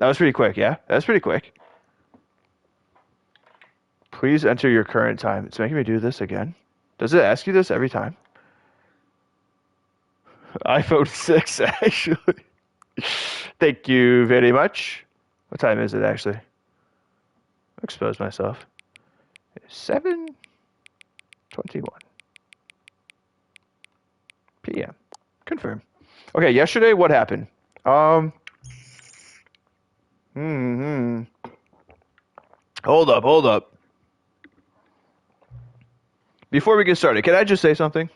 That was pretty quick, yeah? That was pretty quick. Please enter your current time. It's making me do this again. Does it ask you this every time? iPhone 6, actually. Thank you very much. What time is it, actually? Expose myself. 7:21 p.m. Confirm. Okay, yesterday, what happened? Hold up. Before we get started, can I just say something?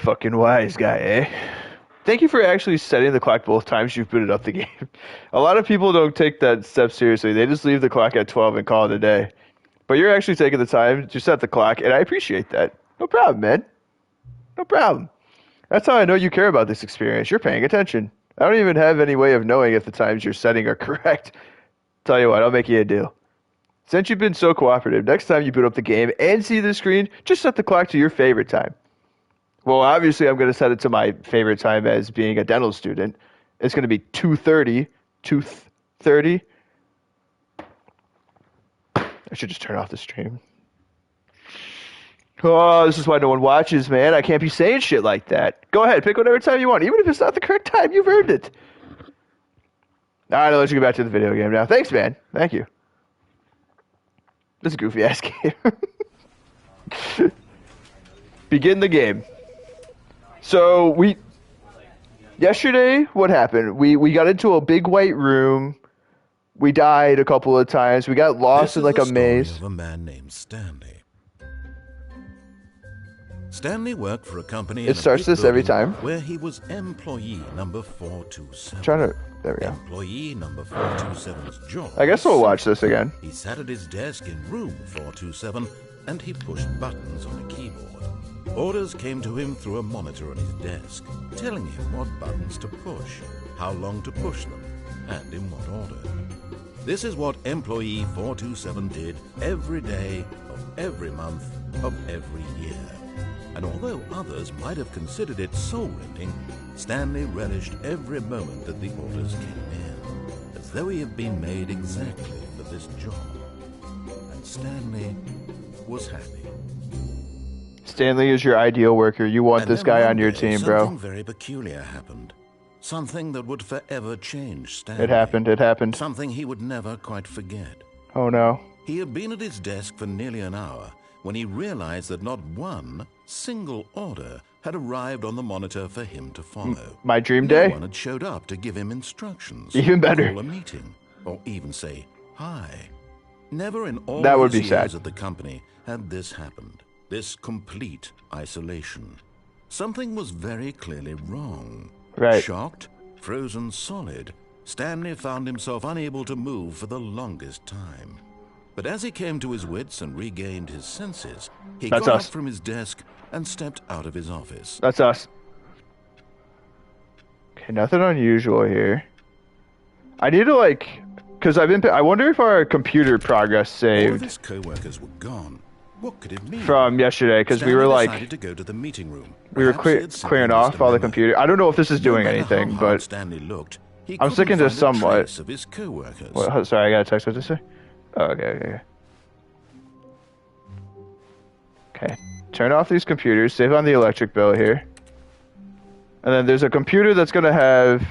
Fucking wise guy, eh? Thank you for actually setting the clock both times you've booted up the game. A lot of people don't take that step seriously. They just leave the clock at 12 and call it a day. But you're actually taking the time to set the clock, and I appreciate that. No problem, man. No problem. That's how I know you care about this experience. You're paying attention. I don't even have any way of knowing if the times you're setting are correct. Tell you what, I'll make you a deal. Since you've been so cooperative, next time you boot up the game and see the screen, just set the clock to your favorite time. Well, obviously, I'm going to set it to my favorite time as being a dental student. It's going to be 2:30. 2:30. I should just turn off the stream. Oh, this is why no one watches, man. I can't be saying shit like that. Go ahead, pick whatever time you want. Even if it's not the correct time, you've earned it. All right, let's get back to the video game now. Thanks, man. Thank you. This is a goofy-ass game. Begin the game. So, yesterday, what happened? We got into a big white room. We died a couple of times. We got lost in like a maze. Of a man named Stanley. Stanley worked for a company. It starts this every time. Where he was employee number 427. There we go. Employee number 427's job. I guess we'll watch this again. He sat at his desk in room 427 and he pushed buttons on a keyboard. Orders came to him through a monitor on his desk, telling him what buttons to push, how long to push them, and in what order. This is what employee 427 did every day of every month of every year. And although others might have considered it soul-rending, Stanley relished every moment that the orders came in, as though he had been made exactly for this job. And Stanley was happy. Stanley is your ideal worker. You want this guy on your team, bro. Something very peculiar happened. Something that would forever change Stanley. It happened. Something he would never quite forget. Oh, no. He had been at his desk for nearly an hour when he realized that not one single order had arrived on the monitor for him to follow. My dream day? No one had showed up to give him instructions. Even better. Call a meeting, or even say hi. Never in all that would be years sad. at the company had this happened. This complete isolation. Something was very clearly wrong. Right. Shocked, frozen solid, Stanley found himself unable to move for the longest time. But as he came to his wits and regained his senses, he got up from his desk and stepped out of his office. That's us. Okay, nothing unusual here. I need to because I wonder if our computer progress saved. All of his co-workers were gone. What could it mean? From yesterday, because we were decided to go to the meeting room. We were clearing off all the computer. I don't know if this is doing anything, but Stanley looked, I'm sticking to somewhat. Of his co-workers. What, sorry, I got a text. What to say? Oh, okay. Okay. Turn off these computers. Save on the electric bill here. And then there's a computer that's gonna have.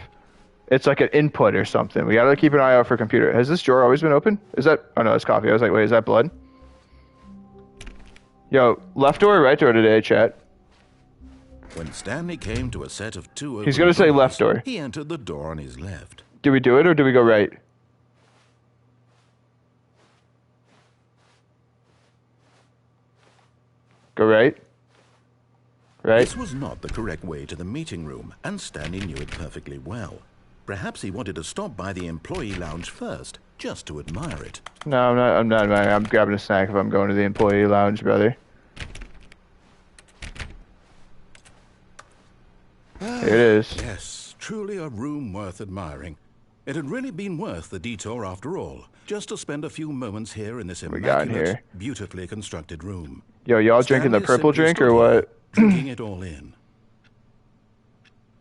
It's like an input or something. We gotta keep an eye out for a computer. Has this drawer always been open? Is that? Oh no, it's coffee. I was like, wait, is that blood? Yo, left door or right door today, chat? When Stanley came to a set of two, he's gonna say left door. He entered the door on his left. Do we do it or do we go right? Go right. Right. This was not the correct way to the meeting room, and Stanley knew it perfectly well. Perhaps he wanted to stop by the employee lounge first, just to admire it. No, I'm not. I'm grabbing a snack if I'm going to the employee lounge, brother. Here it is. Yes, truly a room worth admiring. It had really been worth the detour after all, just to spend a few moments here in this immaculate, beautifully constructed room. Yo, y'all drinking the purple drink or what? Drinking it all in.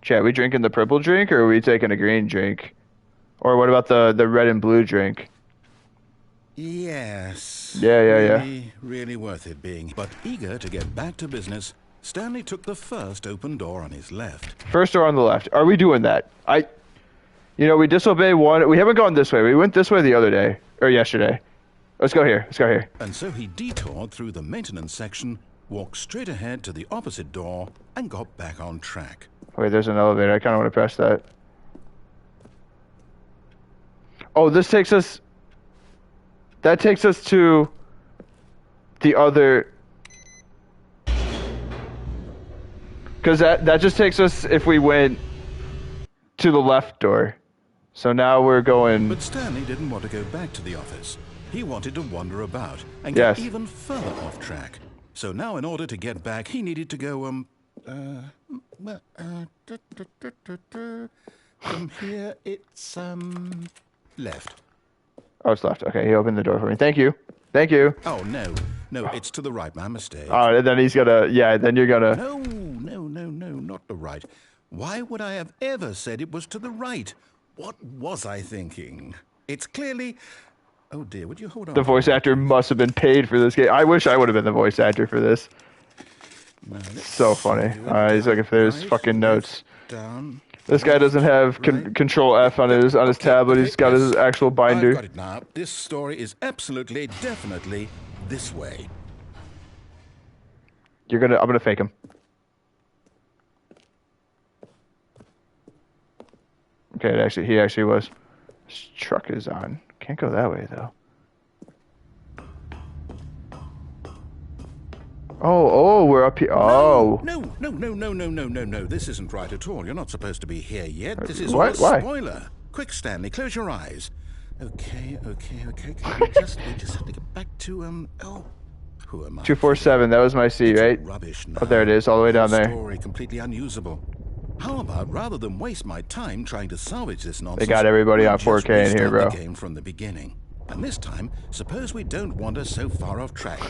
Chat, we drinking the purple drink or are we taking a green drink? Or what about the red and blue drink? Yes. Yeah. Really worth it being. But eager to get back to business, Stanley took the first open door on his left. First door on the left. Are we doing that? We disobey one. We haven't gone this way. We went this way the other day. Or yesterday. Let's go here. And so he detoured through the maintenance section, walked straight ahead to the opposite door, and got back on track. Wait, there's an elevator. I kind of want to press that. Oh, this takes us... That takes us to the other... Because that just takes us if we went to the left door. So now we're going... But Stanley didn't want to go back to the office. He wanted to wander about and get even further off track. So now in order to get back, he needed to go, from here, it's, left. Oh, it's left. Okay, he opened the door for me. Thank you. Oh, no, it's to the right, my mistake. Oh, and then he's gonna, then you're gonna... No, not the right. Why would I have ever said it was to the right? What was I thinking? It's clearly... Oh dear, would you hold on? The voice actor must have been paid for this game. I wish I would have been the voice actor for this. So funny. He's looking for his fucking notes. Down. This guy doesn't have Control F on his tablet. He's got his actual binder. I've got it now. This story is absolutely, definitely this way. I'm gonna fake him. Okay, he actually was. His truck is on. Can't go that way though. Oh, we're up here. Oh. No. This isn't right at all. You're not supposed to be here yet. This is Why? a spoiler. Quick, Stanley, close your eyes. Okay. We just have to get back to, who am I? 247, that was my C, right? Rubbish now. Oh, there it is, all the way down there. Story completely unusable. How about, rather than waste my time trying to salvage this nonsense, they got everybody on we'll 4K in here, bro. The game from the beginning. And this time, suppose we don't wander so far off track,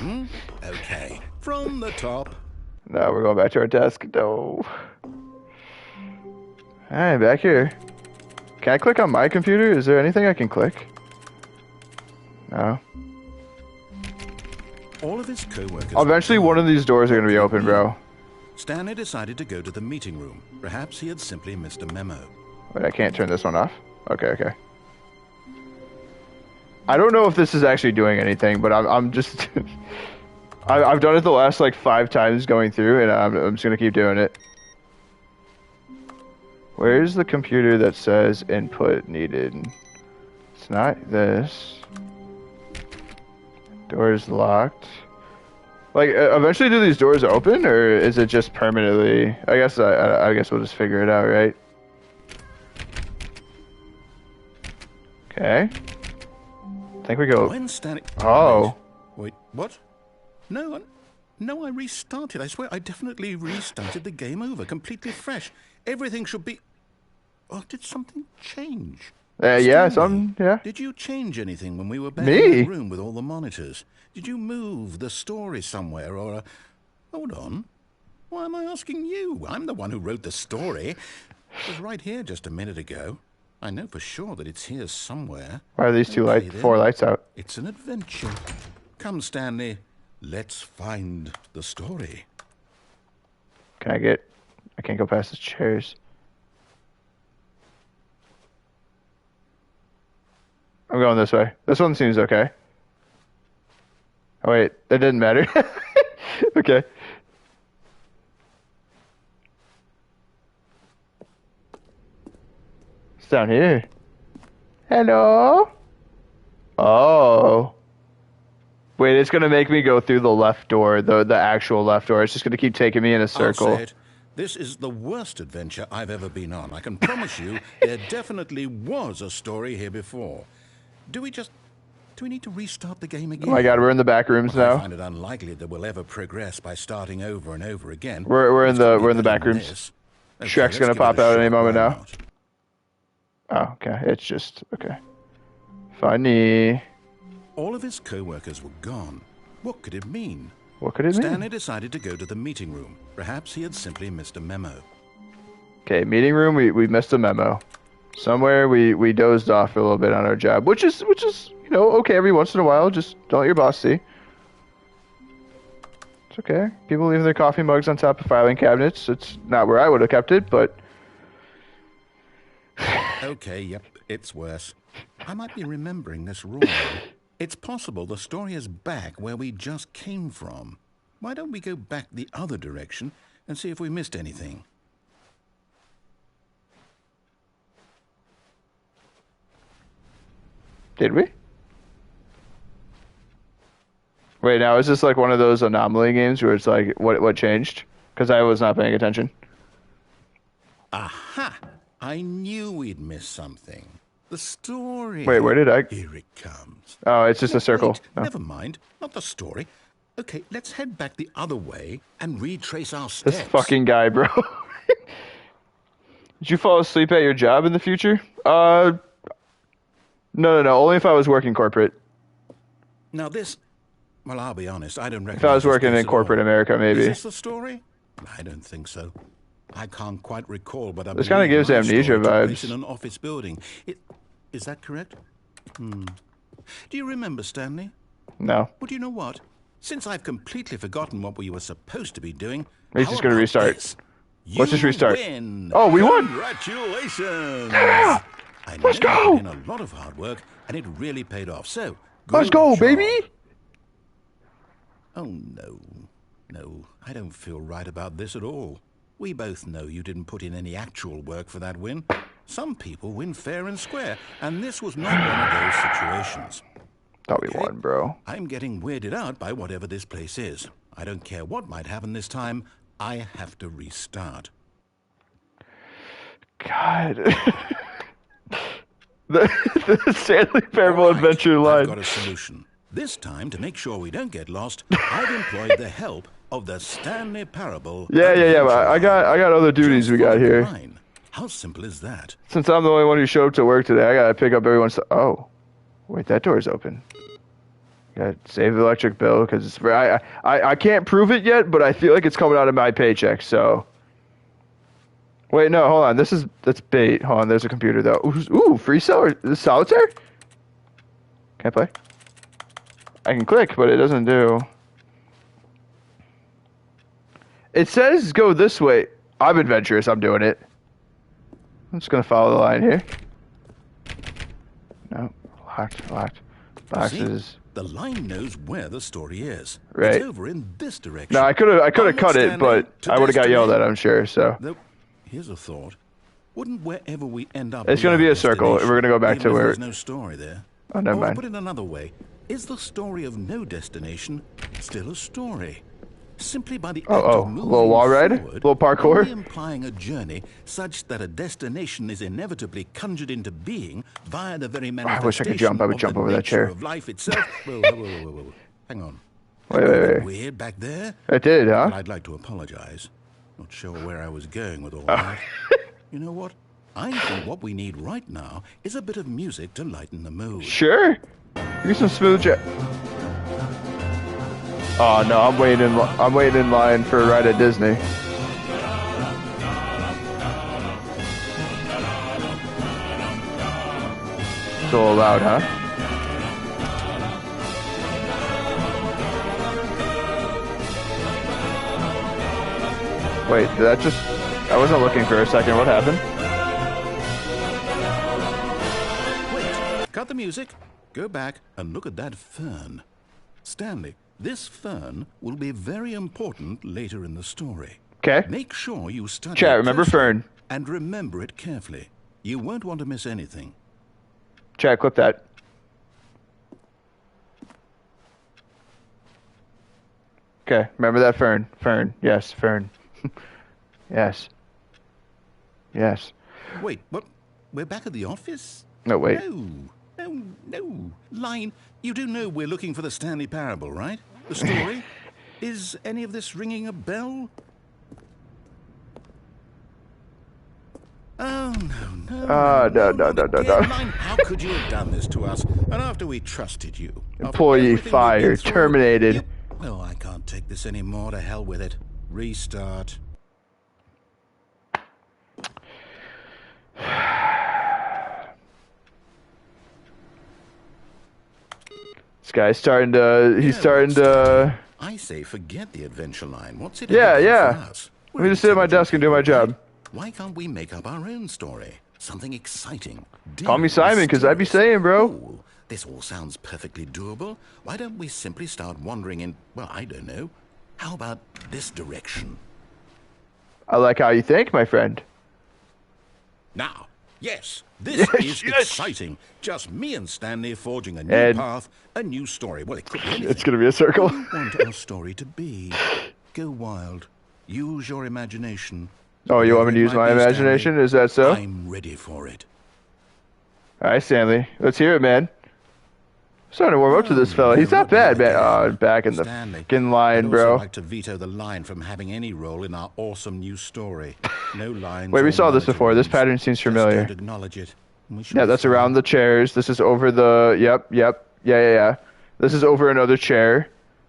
Okay, from the top. No, we're going back to our desk. No. Hey, back here. Can I click on my computer? Is there anything I can click? No. All of his co-workers... Eventually, one of these doors are going to be open, bro. Stanley decided to go to the meeting room. Perhaps he had simply missed a memo. Wait, I can't turn this one off. Okay. I don't know if this is actually doing anything, but I'm just... I've done it the last, 5 times going through, and I'm just going to keep doing it. Where's the computer that says input needed? It's not this. Door's locked. Eventually do these doors open, or is it just permanently? I guess we'll just figure it out, right? Okay. I think we go... When Stanley... Oh. Wait, what? No, I restarted. I swear, I definitely restarted the game over, completely fresh. Everything should be... Oh, did something change? Yeah. Did you change anything when we were back Me? in the room with all the monitors? Did you move the story somewhere, or... Hold on. Why am I asking you? I'm the one who wrote the story. It was right here just a minute ago. I know for sure that it's here somewhere. Why are these four lights out? It's an adventure. Come, Stanley. Let's find the story. I can't go past the chairs. I'm going this way. This one seems okay. Oh wait, it didn't matter. Okay. It's down here. Hello? Oh. Wait, it's gonna make me go through the left door, the actual left door. It's just gonna keep taking me in a circle. I'll say it. This is the worst adventure I've ever been on. I can promise you there definitely was a story here before. Do we need to restart the game again? Oh my god, we're in the back rooms now. I find it unlikely that we'll ever progress by starting over and over again. We're in the back rooms. Okay, Shrek's gonna pop out any moment now. Oh, okay. It's just okay. Funny. All of his co-workers were gone. What could it mean? What could it mean? Stanley decided to go to the meeting room. Perhaps he had simply missed a memo. Okay, meeting room. We missed a memo. Somewhere we dozed off a little bit on our job, which is you know okay every once in a while. Just don't let your boss see. It's okay. People leave their coffee mugs on top of filing cabinets. It's not where I would have kept it, but. Okay, yep, it's worse. I might be remembering this wrong. It's possible the story is back where we just came from. Why don't we go back the other direction and see if we missed anything? Did we? Wait, now is this like one of those anomaly games where it's like what changed? Because I was not paying attention. Aha! I knew we'd miss something. The story. Wait, where did I? Here it comes. Oh, it's just a circle. Wait, Oh. never mind. Not the story. Okay, let's head back the other way and retrace our steps. This fucking guy, bro. Did you fall asleep at your job in the future? No. Only if I was working corporate. Now this, well, I'll be honest, I don't recognize. If I was working in corporate America, maybe. Is this the story? I don't think so. I can't quite recall, but I This kind of gives Amnesia vibes. In an office building. Is that correct? Do you remember, Stanley? No. Well, do you know what? Since I've completely forgotten what we were supposed to be doing, He's just going to restart. Let's just restart. Win. Oh, we won! Congratulations! Yeah! I know Let's you go! put in a lot of hard work, and it really paid off. So, Let's good go, job. baby! Oh, no, I don't feel right about this at all. We both know you didn't put in any actual work for that win. Some people win fair and square, and this was not one of those situations. Thought we won, bro. I'm getting weirded out by whatever this place is. I don't care what might happen this time. I have to restart. God. the Stanley Parable Adventure line. I've got a solution. This time, to make sure we don't get lost, I've employed the help of the Stanley Parable. Yeah. I got other duties Just we got follow the here. line. How simple is that? Since I'm the only one who showed up to work today, I gotta pick up everyone's. Oh, wait, that door's open. Gotta save the electric bill because I can't prove it yet, but I feel like it's coming out of my paycheck. So. Wait, no, hold on. That's bait. Hold on, there's a computer though. Ooh, free solitaire. Can I play? I can click, but it doesn't do. It says go this way. I'm adventurous. I'm doing it. I'm just gonna follow the line here. No, locked. Boxes. See, the line knows where the story is. Right. It's over in this direction. No, I could have cut it, but I would have got yelled at, I'm sure. So. Though, here's a thought. Wouldn't wherever we end up... It's gonna be a circle. We're gonna go back to where. There's no story there. Oh, never Or mind. put it another way. Is the story of no destination still a story? Simply by the act of moving little wall ride? forward, Little parkour? are we implying a journey such that a destination is inevitably conjured into being via the very manifestation I wish I could jump. I would of jump the over that nature chair. of life itself. Whoa. Hang on. Wait. Weird back there? It did, huh? Well, I'd like to apologize. Not sure where I was going with all that. You know what? I think what we need right now is a bit of music to lighten the mood. Sure. Give me some smooth jazz. Oh no, I'm waiting in line for a ride at Disney. It's a little loud, huh? Wait, did that just... I wasn't looking for a second. What happened? Wait, cut the music, go back and look at that fern. Stanley, this fern will be very important later in the story. Okay. Make sure you study Chat, it remember closely fern. and remember it carefully. You won't want to miss anything. Chat, clip that. Okay, remember that fern. Fern. Yes, fern. Yes. Wait, what? We're back at the office? No, wait. No. Line, you do know we're looking for the Stanley Parable, right? The story? Is any of this ringing a bell? Oh, no. No. Line, how could you have done this to us? And after we trusted you. After Employee everything we've been fired, through, terminated. Well, I can't take this anymore. To hell with it. Restart. This guy's starting to. He's starting to. I say forget the adventure line. What's it Yeah, about yeah. for us? Let me just sit at my desk and do my job. Why can't we make up our own story? Something exciting. Call me Simon, because I'd be saying, bro. Ooh, this all sounds perfectly doable. Why don't we simply start wandering in, well, I don't know. How about this direction? I like how you think, my friend. Now, yes, this is exciting. Just me and Stanley forging a new path, a new story. Well, it could be anything. It's going to be a circle. What do you want our story to be? Go wild. Use your imagination. Oh, you want me to use my imagination? Stanley, Is that so? I'm ready for it. All right, Stanley. Let's hear it, man. I'm starting to warm up to this fella. He's not bad, man. Oh, back in the fucking line, I'd bro. also like to veto the line from having any role in our awesome new story. No lines. Wait, we saw this before. This pattern seems familiar. Just don't acknowledge it. Yeah, that's around the chairs. This is over the... Yep. Yeah. This is over another chair.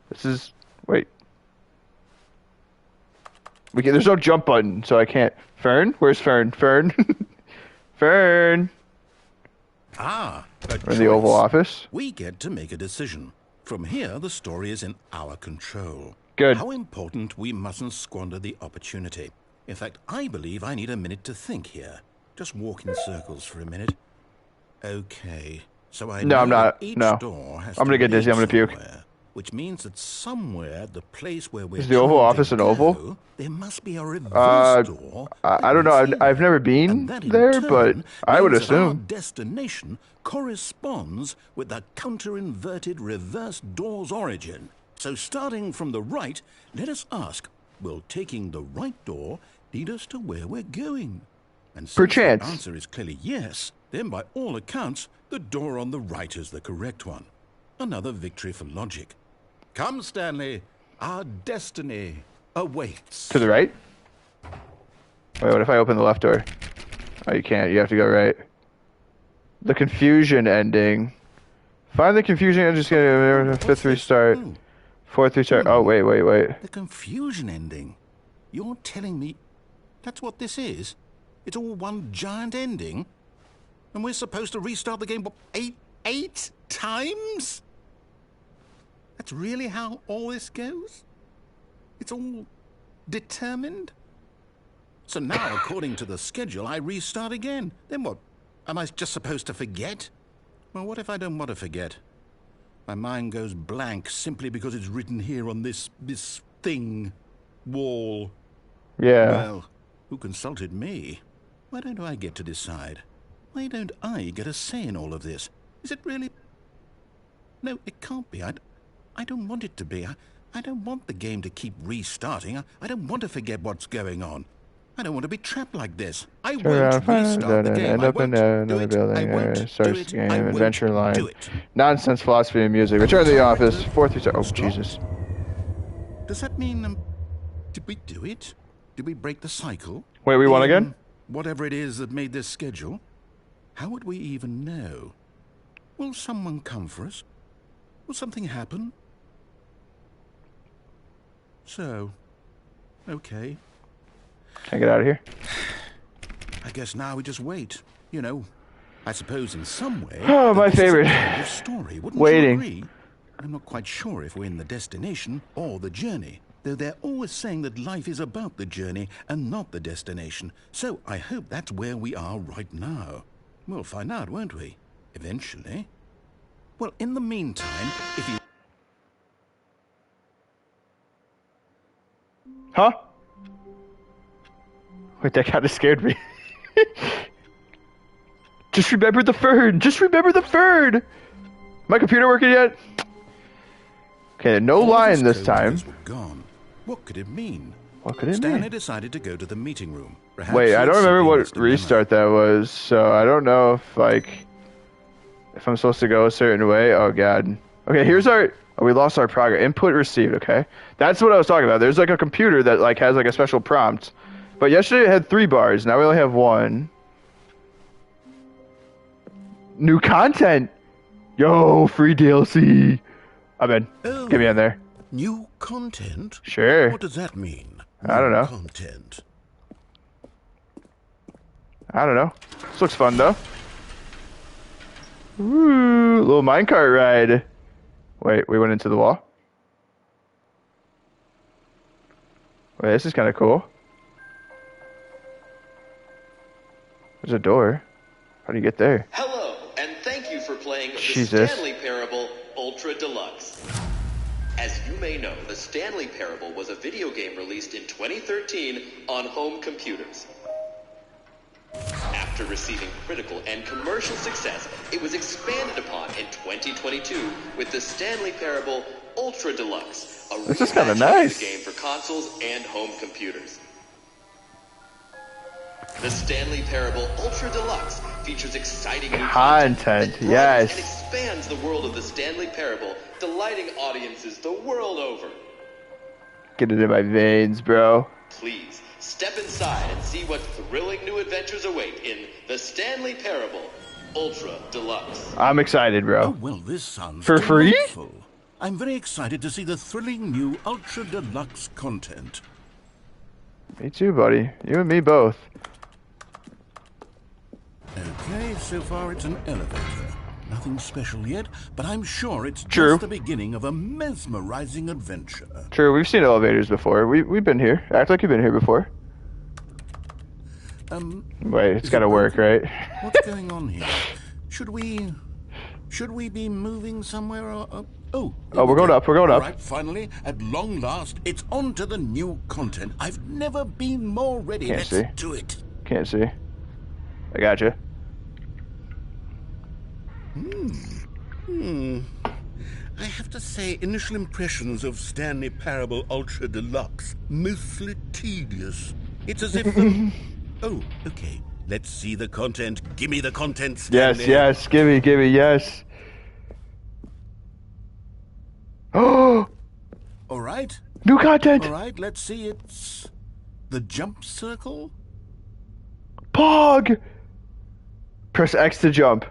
This is... Wait. There's no jump button, so I can't... Fern? Where's Fern? Fern? Fern! Ah, we're in the Oval Office. We get to make a decision. From here, the story is in our control. Good. How important we mustn't squander the opportunity. In fact, I believe I need a minute to think here. Just walk in circles for a minute. Okay. So I know I'm not. Each no. door has I'm gonna get dizzy. I'm gonna puke. Which means that somewhere, the place where we're is the Oval Office an oval? There must be a reverse door. I don't know. I've never been there, but I would assume our destination corresponds with the counter-inverted reverse door's origin. So starting from the right, let us ask, will taking the right door lead us to where we're going? And since perchance the answer is clearly yes, then by all accounts, the door on the right is the correct one. Another victory for logic. Come, Stanley, our destiny awaits. To the right? Wait, what if I open the left door? Oh, you can't. You have to go right. The confusion ending. Find the confusion ending. Just gonna fifth restart. Fourth restart. Oh, wait. The confusion ending? You're telling me that's what this is? It's all one giant ending? And we're supposed to restart the game, what, eight times? That's really how all this goes? It's all determined? So now, according to the schedule, I restart again. Then what? Am I just supposed to forget? Well, what if I don't want to forget? My mind goes blank simply because it's written here on this thing, wall. Yeah. Well, who consulted me? Why don't I get to decide? Why don't I get a say in all of this? Is it really... No, it can't be. I don't want it to be. I don't want the game to keep restarting. I don't want to forget what's going on. I don't want to be trapped like this. I won't restart the game. End up in another building. Starts the game. Adventure line. Nonsense, philosophy, and music. Return to the office. Fourth restart. Oh, Jesus. Does that mean... did we do it? Did we break the cycle? Wait, we won again? Whatever it is that made this schedule? How would we even know? Will someone come for us? Will something happen? So, okay. Can I get out of here? I guess now we just wait. You know, I suppose in some way... Oh, my favorite. Story, wouldn't waiting. You agree? I'm not quite sure if we're in the destination or the journey, though they're always saying that life is about the journey and not the destination. So I hope that's where we are right now. We'll find out, won't we? Eventually. Well, in the meantime, if you... Huh? Wait, that kind of scared me. Just remember the fern! Just remember the fern! My computer working yet? Okay, no line this time. Gone. What could it mean? What could it mean? Stanley decided to go to the meeting room. Perhaps wait, I don't remember what restart that was, so I don't know if, like, if I'm supposed to go a certain way. Oh, God. Okay, here's our... Oh, we lost our progress. Input received, okay? That's what I was talking about. There's, like, a computer that, like, has, like, a special prompt. But yesterday it had 3 bars. Now we only have 1. New content! Yo, free DLC! I'm in. Oh, Get me in there. New content? Sure. What does that mean? I don't know. Content. I don't know. This looks fun, though. Ooh, little minecart ride. Wait, we went into the wall? Wait, this is kind of cool. There's a door. How do you get there? Hello, and thank you for playing Jesus. the Stanley Parable Ultra Deluxe. As you may know, the Stanley Parable was a video game released in 2013 on home computers. After receiving critical and commercial success, it was expanded upon in 2022 with the Stanley Parable Ultra Deluxe, a This is kinda reimagining nice. of the game for consoles and home computers. The Stanley Parable Ultra Deluxe features exciting new Content, that broadens yes. and expands the world of the Stanley Parable, delighting audiences the world over. Get it in my veins, bro. Please, step inside and see what thrilling new adventures await in the Stanley Parable Ultra Deluxe. I'm excited, Oh, bro. well, this sounds For free? delightful. I'm very excited to see the thrilling new Ultra Deluxe content. Me too, buddy. You and me both. Okay, so far it's an elevator. Nothing special yet, but I'm sure it's True. just the beginning of a mesmerizing adventure. True, we've seen elevators before. We've been here. Act like you've been here before. Wait, it's Is gotta it work, broken? right? What's going on here? Should we be moving somewhere or Oh, we're going up, we're going up. All right, finally, at long last, it's on to the new content. I've never been more ready. Can't Let's see. do it. Can't see. I gotcha. I have to say, initial impressions of Stanley Parable Ultra Deluxe, mostly tedious. It's as if... oh, okay. Let's see the content. Give me the content, Yes, Stanley. yes. Gimme, yes. Oh, All right. new content. All right, let's see. It's the jump circle. Pog. Press X to jump.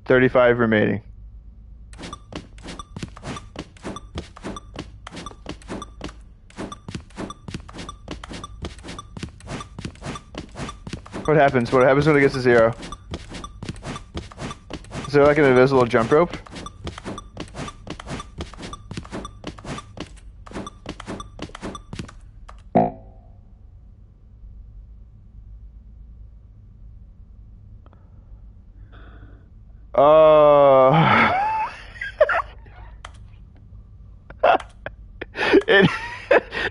35 remaining. What happens? What happens when it gets to 0? Is there like an invisible jump rope? It,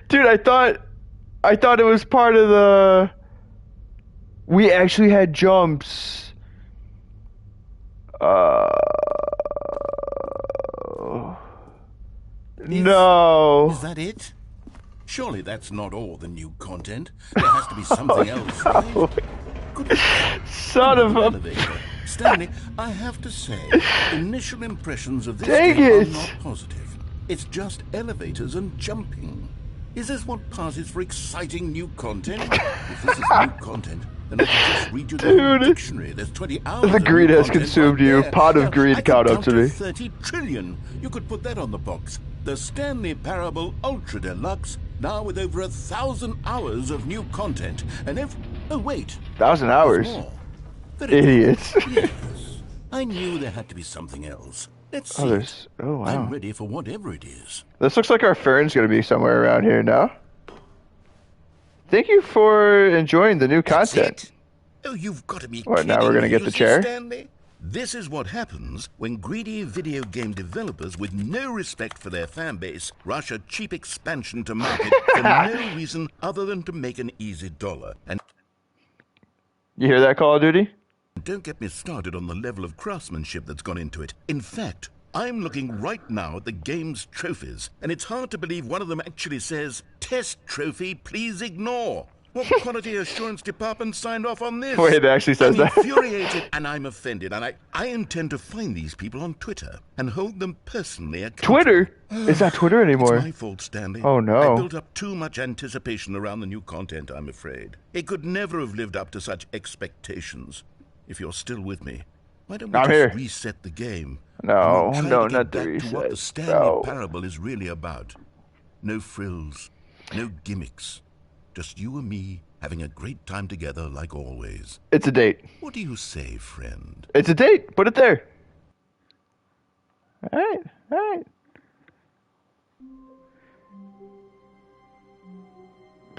dude, I thought it was part of the. We actually had jumps. No. Is that it? Surely that's not all the new content. There has to be something else, right? Good Son of a. elevator. Stanley, I have to say, initial impressions of this Dang game it. are not positive. It's just elevators and jumping. Is this what passes for exciting new content? If this is new content, then I can just read you the whole Dude. dictionary. There's 20 hours The of greed new has content consumed right you. there. Pot of Now, greed I could caught up count to me. 30 trillion. You could put that on the box. The Stanley Parable Ultra Deluxe, now with over 1,000 hours of new content. And oh wait, 1,000 there's hours. more. Very Idiots. good. Yes. I knew there had to be something else. Let's see. Oh, wow. I'm ready for whatever it is. This looks like our fern's gonna be somewhere around here now. Thank you for enjoying the new That's content. it? Oh, you've got to be What, now kidding we're gonna me. get You the see, chair? Stanley? This is what happens when greedy video game developers with no respect for their fan base rush a cheap expansion to market for no reason other than to make an easy dollar. And You hear that, Call of Duty? don't get me started on the level of craftsmanship that's gone into it. In fact, I'm looking right now at the game's trophies, and it's hard to believe one of them actually says, "Test trophy, please ignore." What quality assurance department signed off on this? Wait, it actually says I'm that. infuriated and I'm offended, and I intend to find these people on Twitter and hold them personally accountable. Twitter? Is that Twitter anymore? It's my fault, Stanley. Oh, no. I built up too much anticipation around the new content, I'm afraid. It could never have lived up to such expectations. If you're still with me, why don't we I'm just here. reset the game? No, And we'll try no, to get not the back to what reset. the Stanley No. Parable is really about. No frills, no gimmicks. Just you and me having a great time together like always. It's a date. What do you say, friend? It's a date. Put it there. Alright, alright.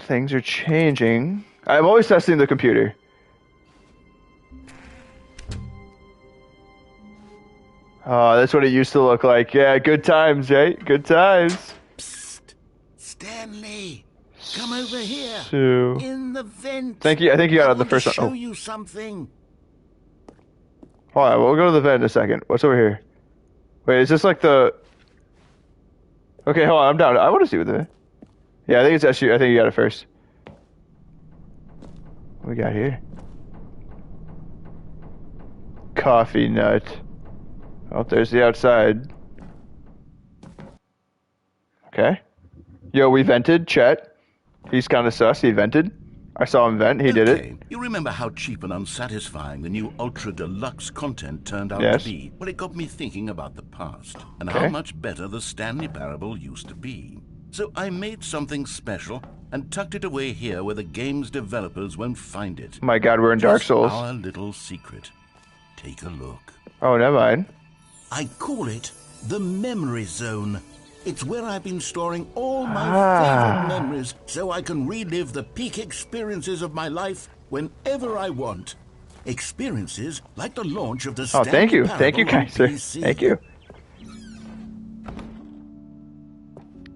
Things are changing. I'm always testing the computer. Oh, that's what it used to look like. Yeah, good times, right? Good times. Psst. Stanley, come over here. So, In the vent. thank you. I think you got I on the want to first one. show Oh, you something. hold on. We'll go to the vent in a second. What's over here? Wait, is this like the... Okay, hold on. I'm down. I want to see what the... Yeah, I think it's actually... I think you got it first. What we got here? Coffee nut. Oh, there's the outside. Okay. Yo, we vented. Chet. He's kind of sus. He vented. I saw him vent. He did it. You remember how cheap and unsatisfying the new Ultra Deluxe content turned out Yes. to be? Well, it got me thinking about the past and Okay. how much better the Stanley Parable used to be. So I made something special and tucked it away here where the game's developers won't find it. My God, we're in Dark Just Souls. our little secret. Take a look. Oh, never mind. I call it the Memory Zone. It's where I've been storing all my favorite memories so I can relive the peak experiences of my life whenever I want. Experiences like the launch of the Oh, Stanley thank you. Parable Thank you, on Kaiser. PC. Thank you.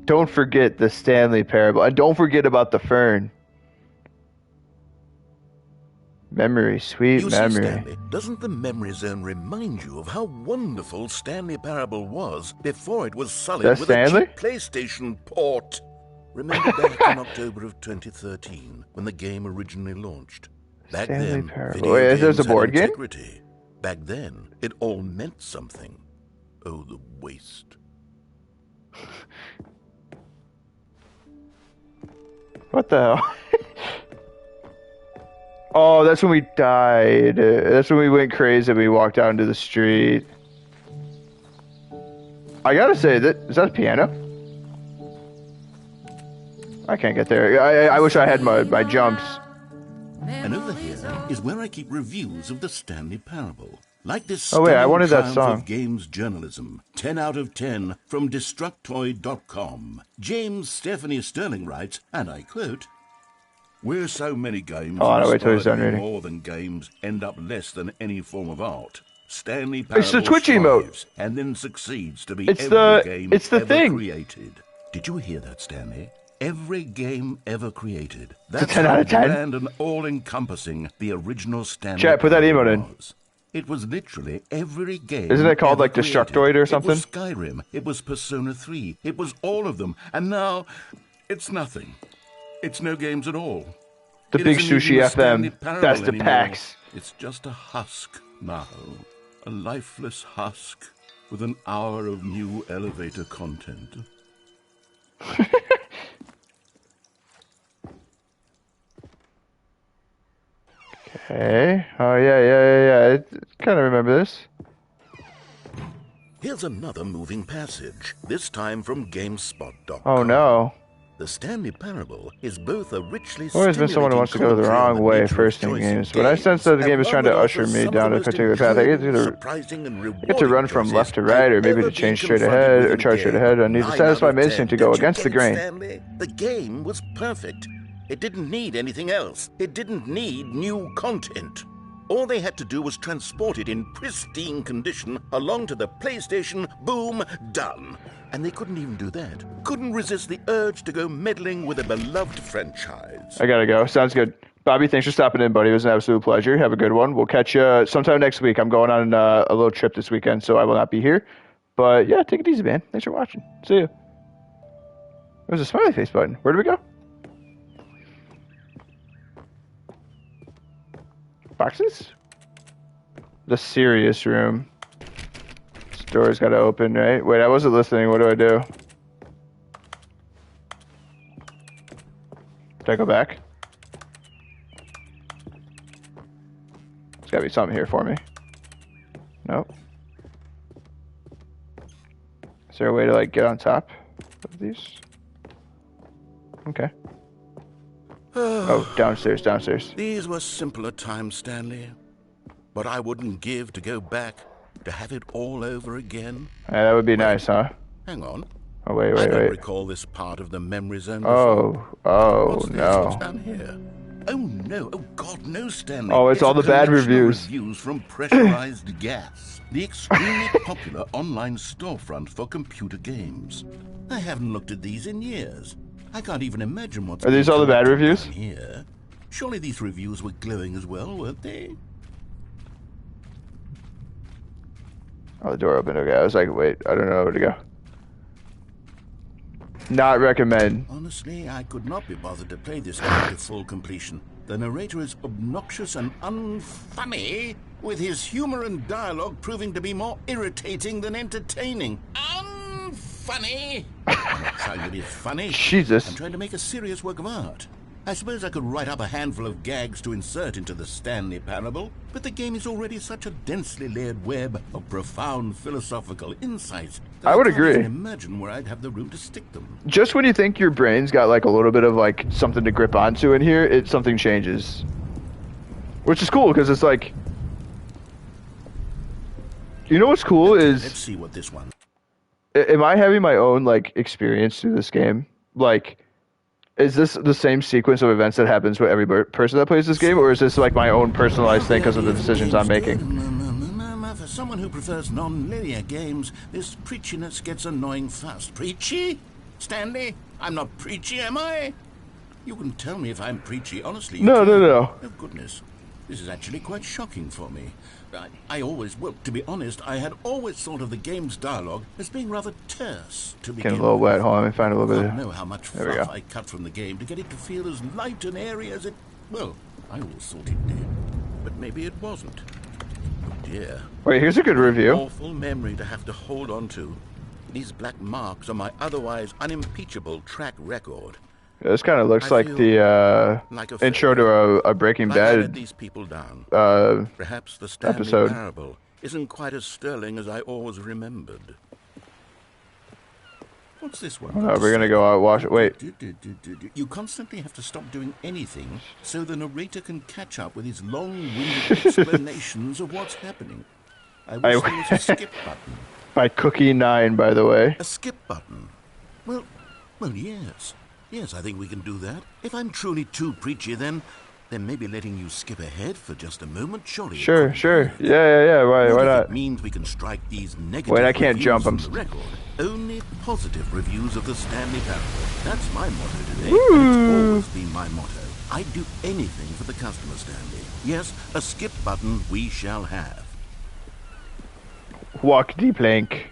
Don't forget the Stanley Parable. And don't forget about the fern. Memory, sweet You memory. see, Stanley, doesn't the Memory Zone remind you of how wonderful Stanley Parable was before it was sullied That's with Stanley? a cheap PlayStation port? Remember back in October of 2013 when the game originally launched? Back Stanley then, Parable. video Wait, there's a games had board game? integrity. Back then, it all meant something. Oh, the waste. What the hell? Oh, that's when we died. That's when we went crazy and we walked out into the street. I gotta say, is that a piano? I can't get there. I wish I had my jumps. And over here is where I keep reviews of the Stanley Parable. Like this Oh, wait, I stunning wanted that triumph song. of games journalism. 10 out of 10 from Destructoid.com. James Stephanie Sterling writes, and I quote, "Where so many games Oh, no, wait till he's inspire done me reading. more than games end up less than any form of art. Stanley It's the Parable Twitch emote. strives and then succeeds to be It's every the- game it's the ever thing. created." Did you hear that, Stanley? Every game ever created. a That's 10 out how of 10. grand and all-encompassing the original Stanley Chat, put that Parable emote in. was. It was literally every game. Isn't it called, ever like, Destructoid or something? It was Skyrim. It was Persona 3. It was all of them. And now, it's nothing. It's no games at all. The It Big isn't even Sushi the Stanley FM. Parable That's the anymore. PAX. It's just a husk now. A lifeless husk with an hour of new elevator content. Okay. Oh, yeah. I kind of remember this. Here's another moving passage, this time from GameSpot.com. Oh, no. The Stanley Parable is both a richly Always been someone who wants to go the wrong way first in games, but I sense that the game is trying to usher me down a particular path. I get to run from left to right, or maybe to change straight ahead, or charge straight ahead. I need to satisfy my instinct to go against the grain. Stanley? The game was perfect. It didn't need anything else. It didn't need new content. All they had to do was transport it in pristine condition along to the PlayStation. Boom, done. And they couldn't even do that. Couldn't resist the urge to go meddling with a beloved franchise. I gotta go. Sounds good. Bobby, thanks for stopping in, buddy. It was an absolute pleasure. Have a good one. We'll catch you sometime next week. I'm going on a little trip this weekend, so I will not be here. But yeah, take it easy, man. Thanks for watching. See you. There's a smiley face button. Where do we go? Boxes? The serious room. This door's gotta open, right? Wait, I wasn't listening. What do I do? Do I go back? There's gotta be something here for me. Nope. Is there a way to, like, get on top of these? Okay. Oh, downstairs. These were simpler times, Stanley. But I wouldn't give to go back. To have it all over again? Yeah, that would be nice, huh? Hang on. Oh, wait, I wait, don't wait. recall this part of the memory zone before. Oh, What's this? no. What's down here? Oh no! Oh God, no, Stanley! Oh, it's all the a bad collection of reviews. Reviews from Pressurized Gas, the extremely popular online storefront for computer games. I haven't looked at these in years. I can't even imagine what's. Are these all the bad collected reviews? down here. Surely these reviews were glowing as well, weren't they? Oh, the door opened. Okay, I was like, wait, I don't know where to go. Not recommend. Honestly, I could not be bothered to play this game to full completion. The narrator is obnoxious and unfunny, with his humor and dialogue proving to be more irritating than entertaining. Unfunny! I'm not trying to be funny. Jesus. I'm trying to make a serious work of art. I suppose I could write up a handful of gags to insert into the Stanley Parable, but the game is already such a densely layered web of profound philosophical insights that I would can't agree. even imagine where I'd have the room to stick them. Just when you think your brain's got like a little bit of like something to grip onto in here, something changes. Which is cool because it's like, you know what's cool Let's is, see what this one. am I having my own like experience through this game? Like, is this the same sequence of events that happens with every person that plays this game, or is this like my own personalized thing because of the decisions I'm making? For someone who prefers non-linear games, this preachiness gets annoying fast. Preachy? Stanley? I'm not preachy, am I? You can tell me if I'm preachy, honestly. No. Oh, goodness. This is actually quite shocking for me. Well, to be honest, I had always thought of the game's dialogue as being rather terse to begin Getting a little with. wet. Hold on, let me find a little I bit don't of... know how much There we fluff go. I cut from the game to get it to feel as light and airy as it... Well, I always thought it did. But maybe it wasn't. Oh dear. Wait, here's a good review. Awful memory to have to hold on to. These black marks are my otherwise unimpeachable track record. This kind of looks I like feel the like a intro to a Breaking Like I let Bad these people down. uh, Perhaps the Stanley episode. Parable isn't quite as sterling as I always remembered. What's this one? Oh, no, we're gonna go out wash it. Wait. You constantly have to stop doing anything so the narrator can catch up with his long-winded explanations of what's happening. I wish there was a skip button. By Cookie 9, by the way. A skip button? Well, yes. Yes, I think we can do that. If I'm truly too preachy, then maybe letting you skip ahead for just a moment, surely. Sure. Yeah. Why What if not? it means we can strike these negative Wait, I can't reviews jump, from I'm the record. Only positive reviews of the Stanley Parable. That's my motto today, Woo. and it's always been my motto. I'd do anything for the customer, Stanley. Yes, a skip button we shall have. Walk the plank.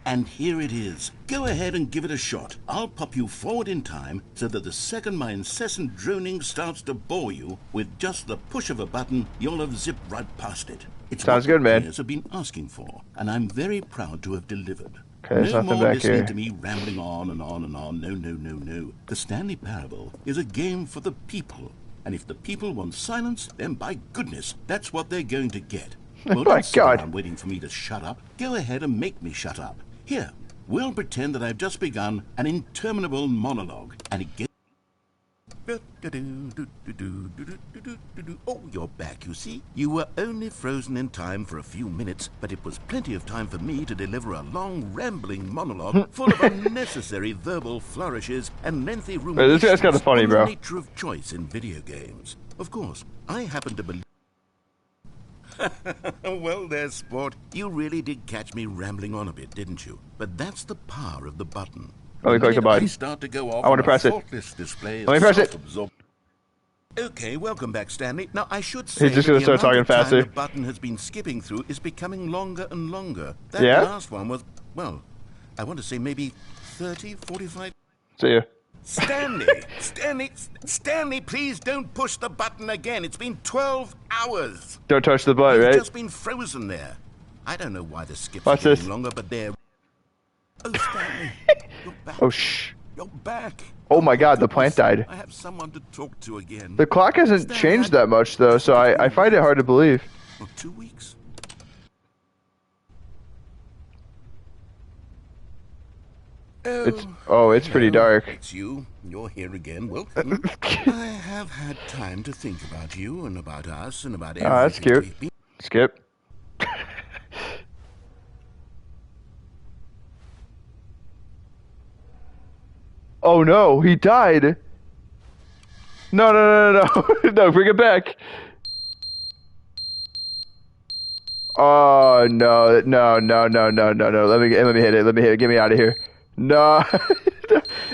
And here it is. Go ahead and give it a shot. I'll pop you forward in time so that the second my incessant droning starts to bore you, with just the push of a button, you'll have zipped right past it. It's Sounds what good, man. players have been asking for, and I'm very proud to have delivered. Okay, there's no nothing more back listening here. to me rambling on and on and on. No. The Stanley Parable is a game for the people. And if the people want silence, then by goodness, that's what they're going to get. Well, My don't sit God. around waiting for me to shut up. Go ahead and make me shut up. Here, we'll pretend that I've just begun an interminable monologue, and it gets... Oh, you're back, you see. You were only frozen in time for a few minutes, but it was plenty of time for me to deliver a long, rambling monologue full of unnecessary verbal flourishes and lengthy Wait, ruminations this guy's kinda funny, on bro. the nature of choice in video games. Of course, I happen to believe... Well, there, sport. You really did catch me rambling on a bit, didn't you? But that's the power of the button. Let me click the minute button. I start to go off I wanna on a press it. faultless display Let me of press it. self-absorb- Okay, welcome back, Stanley. Now, I should say He's just gonna that start the amount talking of time faster. the button has been skipping through is becoming longer and longer. That Yeah? last one was, well, I want to say maybe 30, 45... See ya. Stanley, please don't push the button again. It's been 12 hours. Don't touch the butt, You've right? just been frozen there. I don't know why the skips Watch are getting this. longer, but they're... Oh, Stanley, you're back. Oh, shh. You're back. Oh my God, the plant died. I have someone to talk to again. The clock hasn't changed that much, though, so I find it hard to believe. For 2 weeks. It's pretty dark. It's you. You're here again. Welcome. I have had time to think about you and about us and about everything. Oh, that's cute. we've been- Skip. Oh no, he died. No, no, no, no, no. No, bring it back. Oh no, no, no, no, no, no, no. Let me hit it. Let me hit it. Get me out of here. No.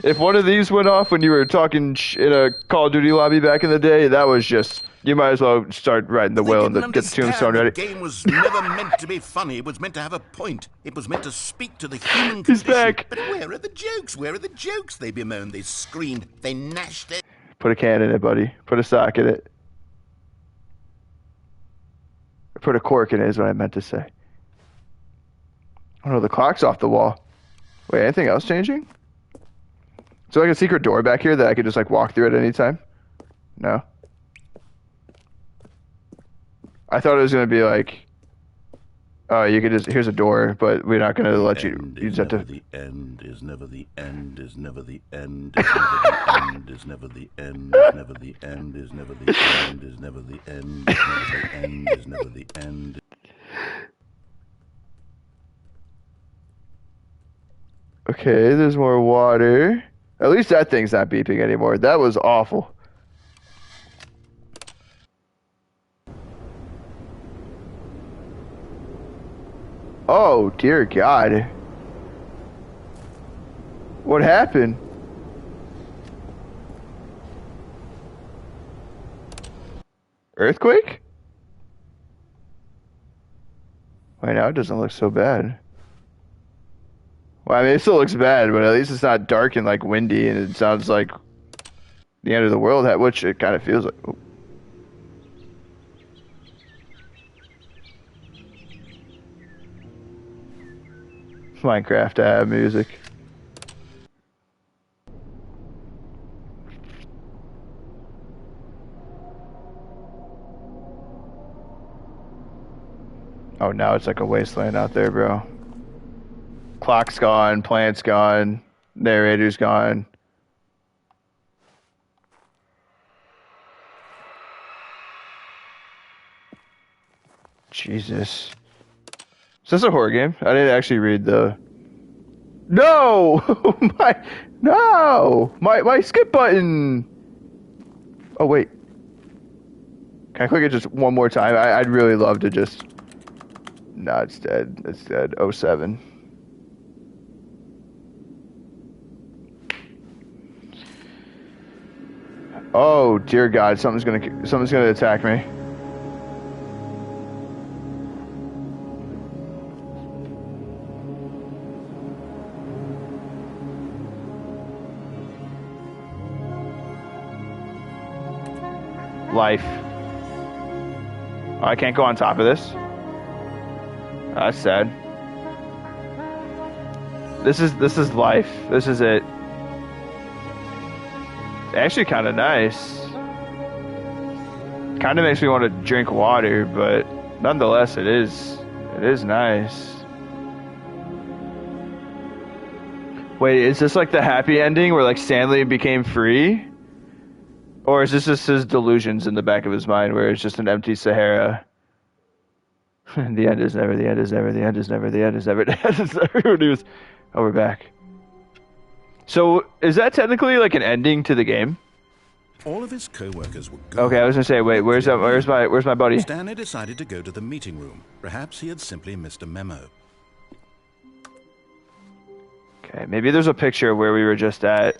If one of these went off when you were talking in a Call of Duty lobby back in the day, that was just, you might as well start writing the will and get the tombstone ready. The game was never meant to be funny. It was meant to have a point. It was meant to speak to the human He's condition. back. But where are the jokes? Where are the jokes? They bemoaned, they screamed, they gnashed it. Put a can in it, buddy. Put a sock in it. Put a cork in it is what I meant to say. Oh no, the clock's off the wall. Wait, anything else changing? Is there like a secret door back here that I could just like walk through at any time? No? I thought it was gonna be like, oh, you could just, here's a door, but we're not gonna let you, you just have to. The end is never the end, is never the end, is never the end, is never the end, is never the end, is never the end, is never the end, is never the end, is never the end. Okay, there's more water. At least that thing's not beeping anymore. That was awful. Oh, dear God. What happened? Earthquake? Wait, now it doesn't look so bad. Well, I mean, it still looks bad, but at least it's not dark and like windy, and it sounds like the end of the world, which it kind of feels like. Oh. Minecraft music. Oh, now it's like a wasteland out there, bro. Clock's gone, plant's gone, narrator's gone. Jesus. Is this a horror game? I didn't actually read the... No! My skip button! Oh, wait. Can I click it just one more time? I'd really love to just... No, it's dead. It's dead. 07. Oh, dear God. Something's gonna attack me. Life. Oh, I can't go on top of this. That's sad. This is life. This is it. Actually kind of nice. Kind of makes me want to drink water, but nonetheless it is nice. Wait, is this like the happy ending where like Stanley became free? Or is this just his delusions in the back of his mind where it's just an empty Sahara? The end is never, the end is never, the end is never, the end is never, the end is never. Oh, we're back. So, is that technically like an ending to the game? All of his co-workers were gone. Okay, I was gonna say, wait, where's my buddy? Stanley decided to go to the meeting room. Perhaps he had simply missed a memo. Okay, maybe there's a picture where we were just at.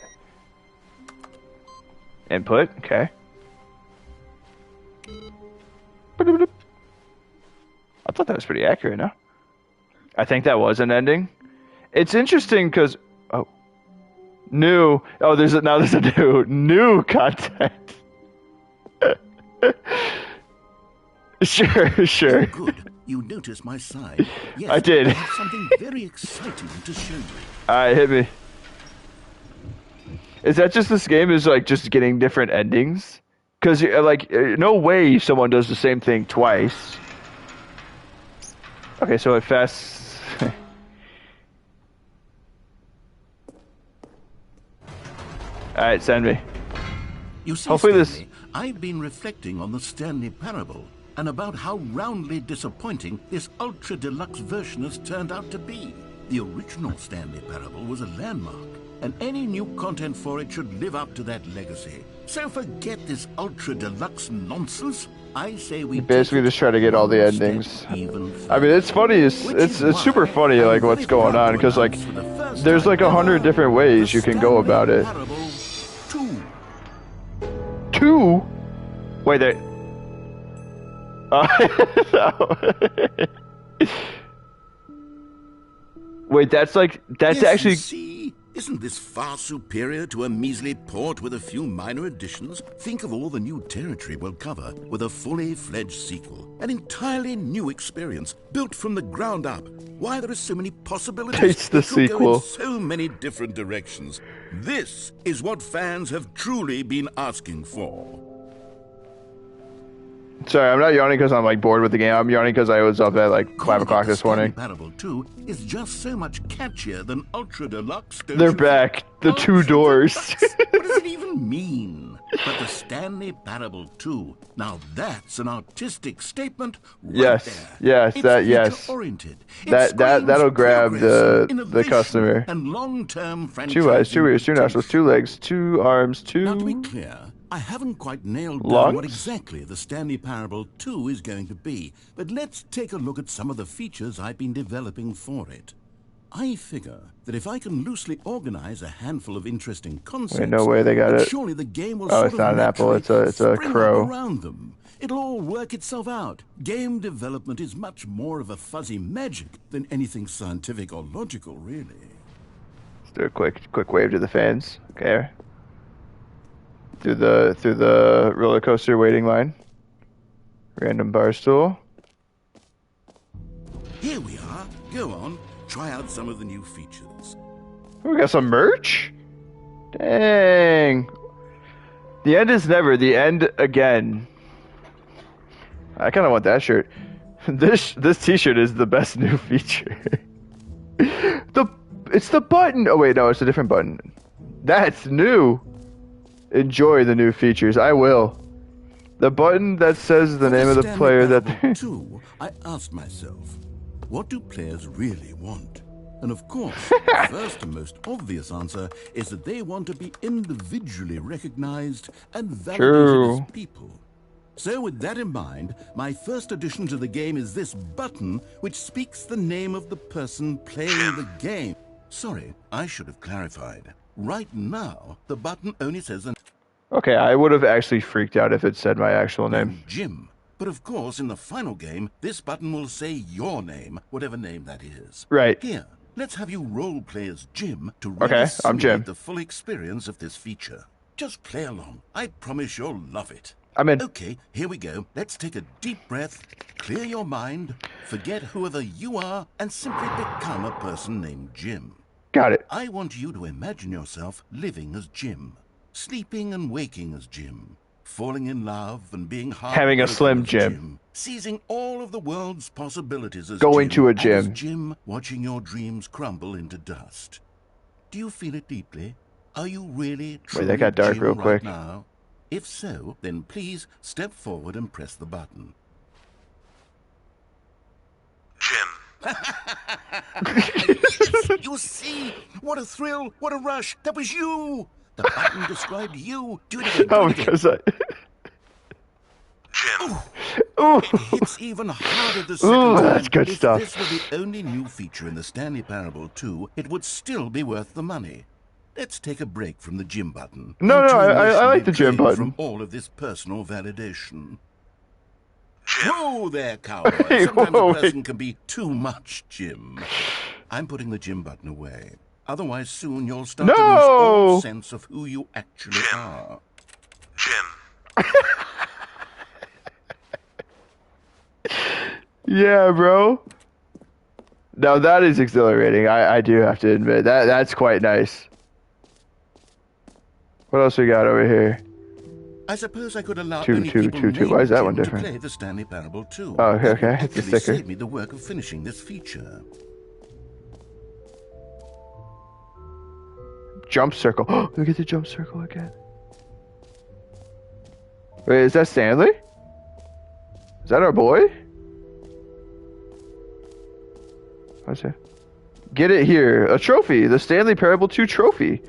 Input, okay. I thought that was pretty accurate, no? I think that was an ending. It's interesting because... Oh. New. Oh, there's a new content. Sure. Good. You noticed my sign. Yes, I did. I have something very exciting to show you. Alright, hit me. Is that just this game is like just getting different endings? Because like no way someone does the same thing twice. Okay, so it fests. Alright, send me. You see, Hopefully Stanley, I've been reflecting on the Stanley Parable and about how roundly disappointing this Ultra Deluxe version has turned out to be. The original Stanley Parable was a landmark. and any new content for it should live up to that legacy. So forget this Ultra Deluxe nonsense. I say we basically just try to get all the endings. I mean, it's funny. It's super funny, like what's going on, because like there's like 100 different ways you can go about it. Two? Wait, there. Wait, that's actually. See? Isn't this far superior to a measly port with a few minor additions? Think of all the new territory we'll cover with a fully fledged sequel. An entirely new experience, built from the ground up. Why, there are so many possibilities. It's the sequel. Go in so many different directions. This is what fans have truly been asking for. Sorry, I'm not yawning because I'm like bored with the game. I'm yawning because I was up at like 5 o'clock this morning. Stanley Parable 2 is just so much catchier than Ultra Deluxe. They're back. The two doors. What does it even mean? But the Stanley Parable 2, now that's an artistic statement right Yes, there. yes, It's that yes. future-oriented. It That'll grab screams the innovation customer. and long-term 2 eyes, 2 ears, 2 franchising nostrils, 2 legs, 2 arms, 2 Now, to be clear, I haven't quite nailed down lungs? what exactly the Stanley Parable 2 is going to be, but let's take a look at some of the features I've been developing for it. I figure that if I can loosely organize a handful of interesting concepts, Wait, no way they got then it. surely the game will Oh, sort it's of not an apple, naturally it's a spring up crow. around them. It'll all work itself out. Game development is much more of a fuzzy magic than anything scientific or logical, really. Let's do a quick wave to the fans. Okay. Through the roller coaster waiting line. Random bar stool. Here we are. Go on. Try out some of the new features. We got some merch? Dang. The end is never, the end again. I kind of want that shirt. This t-shirt is the best new feature. It's the button. Oh wait, no, it's a different button. That's new. Enjoy the new features. I will. The button that says the name of the player that... Two, I asked myself, what do players really want? And of course, the first and most obvious answer is that they want to be individually recognized and validated as people. So with that in mind, my first addition to the game is this button, which speaks the name of the person playing the game. Sorry, I should have clarified. Right now, the button only says an Okay, I would have actually freaked out if it said my actual name. Jim. But of course, in the final game, this button will say your name, whatever name that is. Right. Here, let's have you role play as Jim to Okay, really I'm Jim. simulate the full experience of this feature. Just play along. I promise you'll love it. I'm in. Okay, here we go. Let's take a deep breath, clear your mind, forget whoever you are, and simply become a person named Jim. Got it. I want you to imagine yourself living as Jim, sleeping and waking as Jim, falling in love and being Having a heartbroken Slim as Jim. seizing all of the world's possibilities as Going Jim, to a and gym. as Jim, watching your dreams crumble into dust. Do you feel it deeply? Are you really truly that got dark Jim real right quick. now? If so, then please step forward and press the button. Jim. You see? What a thrill! What a rush! That was you! The button described you. Do it again. Do Oh, it again. because I... Jim. Ooh. It's even harder the second Ooh, time. that's good if stuff. If this were the only new feature in the Stanley Parable 2, it would still be worth the money. Let's take a break from the gym button. No, and no, to I like the gym emotionally drain button. From all of this personal validation. Jim. Whoa there, cowboy. Hey, Sometimes whoa, a person can be too much, Jim. I'm putting the gym button away. Otherwise, soon you'll start to lose all No! sense of who you actually Jim. are. Jim. Yeah, bro. Now that is exhilarating. I do have to admit that's quite nice. What else we got over here? I suppose I could allow Two, only two, people two, two. named Why is that Jim one to different? play the Stanley Parable 2. Oh, okay, That okay. would It's a actually sticker. save me the work of finishing this feature. Jump circle. Look at the jump circle again. Wait, is that Stanley? Is that our boy? What's it? Get it here. A trophy. The Stanley Parable 2 trophy.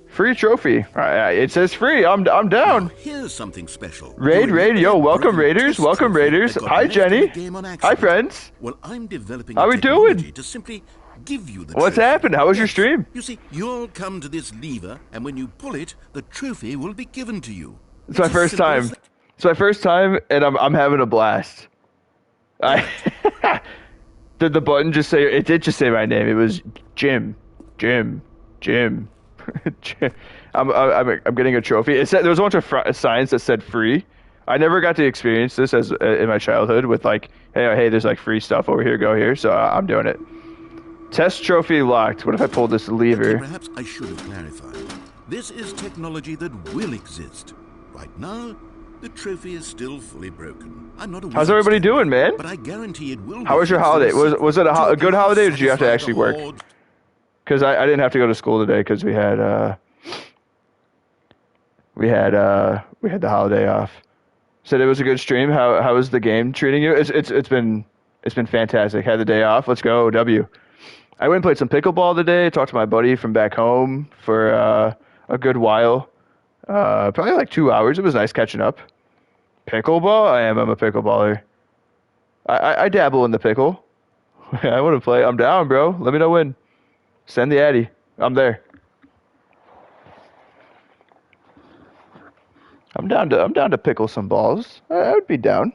Free trophy. It says free. I'm Now, down. here's something special. Raid. Yo, welcome Broken Raiders. test Welcome trophy Raiders. that got Hi, left in the Jenny. game on Hi, accident. friends. Well, I'm developing How a we technology doing? to simply give you the What's trophy. happened? How was your stream? You see, you'll come to this lever, and when you pull it, the trophy will be given to you. It's my as first simple time. as that. It's my first time, and I'm having a blast. I did the button just say? It did just say my name. It was Jim. Jim. Jim. I'm getting a trophy. It said there was a bunch of signs that said free. I never got to experience this as in my childhood with like, hey, there's like free stuff over here. Go here. So I'm doing it. Test trophy locked. What if I pull this Okay, lever? perhaps I should have clarified. This is technology that will exist. Right now, the trophy is still fully broken. I'm not a How's wizard, everybody Stanley, doing, man? But I guarantee it will. How was your holiday? Was it a good holiday, or did you have to actually work? Because I didn't have to go to school today because we had the holiday off. Said it was a good stream. How was the game treating you? It's been fantastic. Had the day off. Let's go W. I went and played some pickleball today. Talked to my buddy from back home for a good while. Probably like 2 hours. It was nice catching up. Pickleball? I'm a pickleballer. I dabble in the pickle. I want to play. I'm down, bro. Let me know when. Send the addy. I'm there. I'm down to pickle some balls. I would be down.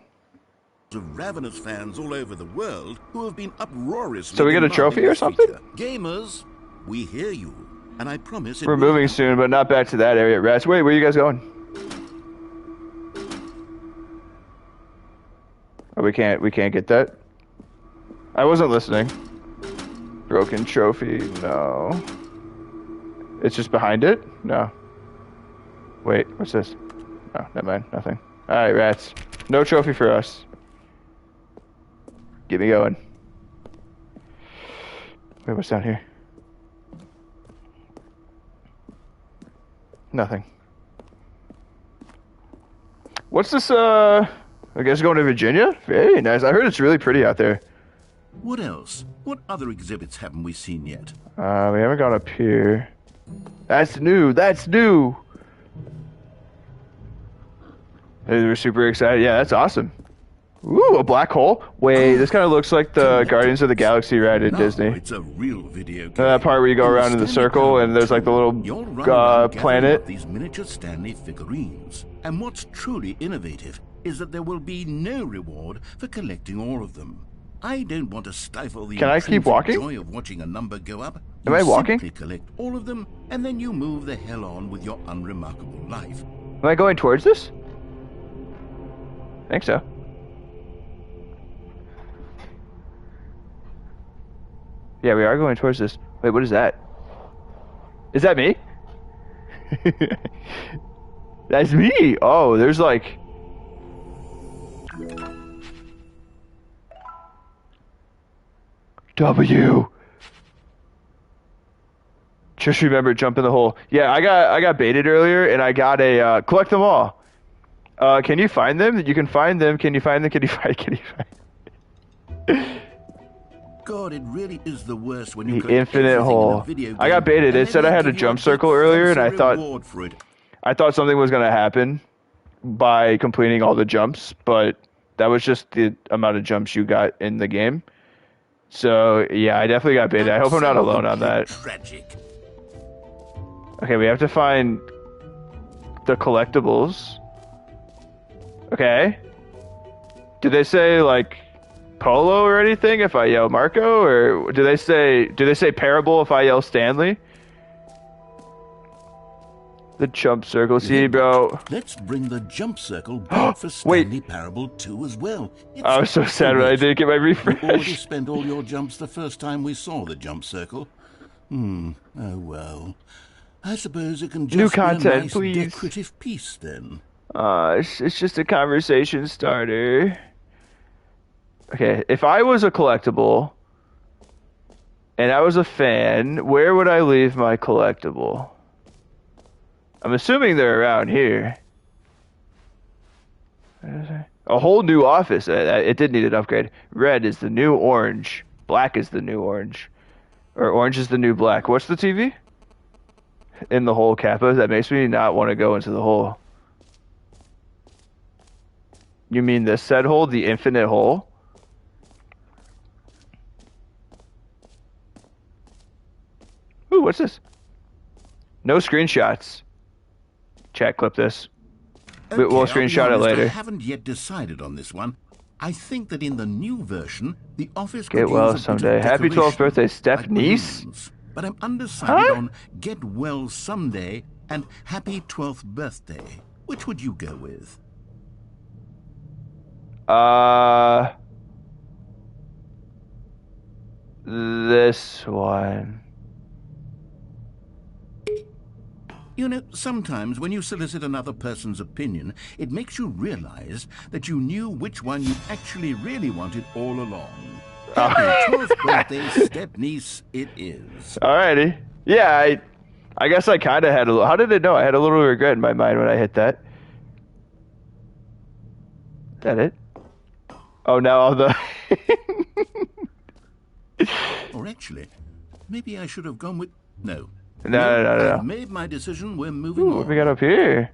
Of ravenous fans all over the world who have been uproariously. So we get a trophy or something? Gamers, we hear you, and I promise it We're will moving happen. soon, but not back to that area. Rats, wait, where are you guys going? Oh, we can't get that. I wasn't listening. Broken trophy, no. It's just behind it? No. Wait, what's this? Oh, never mind, nothing. Alright, rats. No trophy for us. Get me going. Wait, what's down here? Nothing. What's this, I guess going to Virginia? Very nice. I heard it's really pretty out there. What else? What other exhibits haven't we seen yet? We haven't gone up here. That's new. That's new. Hey, we're super excited. Yeah, that's awesome. Ooh, a black hole. Wait, this kind of looks like the Guardians of the Galaxy ride at No, Disney. it's a real video game. That part where you go around in the Stanley circle Parable and there's like the You'll little run around gathering planet. up these miniature Stanley figurines. And what's truly innovative is that there will be no reward for collecting all of them. I don't want to stifle the Can I keep intrinsic walking? joy of watching a number go up. Am I walking? Simply collect all of them, and then you move the hell on with your unremarkable life. Am I going towards this? I think so. Yeah, we are going towards this. Wait, what is that? Is that me? That's me. Oh, there's like... W. Just remember, jump in the hole. Yeah, I got baited earlier, and I got a collect them all. Can you find them? You can find them. Can you find them? Can you find? God, it really is the worst when you The collect infinite everything in a hole. video game, I got baited. and It then said I they had a give you jump big circle earlier, and I fancy thought reward for it. something was gonna happen by completing all the jumps, but that was just the amount of jumps you got in the game. So yeah, I definitely got baited. I hope I'm not alone on that. Tragic. Okay, we have to find the collectibles. Okay. Do they say like Polo or anything if I yell Marco, or do they say Parable if I yell Stanley? The jump circle. See, bro. Let's bring the jump circle back for Wait. Stanley Parable 2 as well. I was so sad when I didn't get my You already refresh. spent all your jumps the first time we saw the jump circle. Oh well. I suppose it can just New be a content, nice please. decorative piece then. It's just a conversation starter. Okay, if I was a collectible and I was a fan, where would I leave my collectible? I'm assuming they're around here. A whole new office. It did need an upgrade. Red is the new orange. Black is the new orange. Or orange is the new black. What's the TV? In the hole, Kappa. That makes me not want to go into the hole. You mean the said hole? The infinite hole? Ooh, what's this? No screenshots. Chat, clip this. We'll I'll be screenshot it honest, later. I haven't yet decided on this one. I think that in the new version, the office Get could well use a bit of someday. Happy 12th decoration, birthday, Steph like Niece. balloons. But I'm undecided Huh? on get well someday and happy 12th birthday. Which would you go with? This one. You know, sometimes when you solicit another person's opinion, it makes you realize that you knew which one you actually really wanted all along. Happy 12th birthday, step-niece, it is. Alrighty. Yeah, I guess I kind of had a little... How did it know? I had a little regret in my mind when I hit that. Is that it? Oh, now all the... Or actually, maybe I should have gone with... No. No. I've made my decision. We're moving Ooh, on. what we got up here?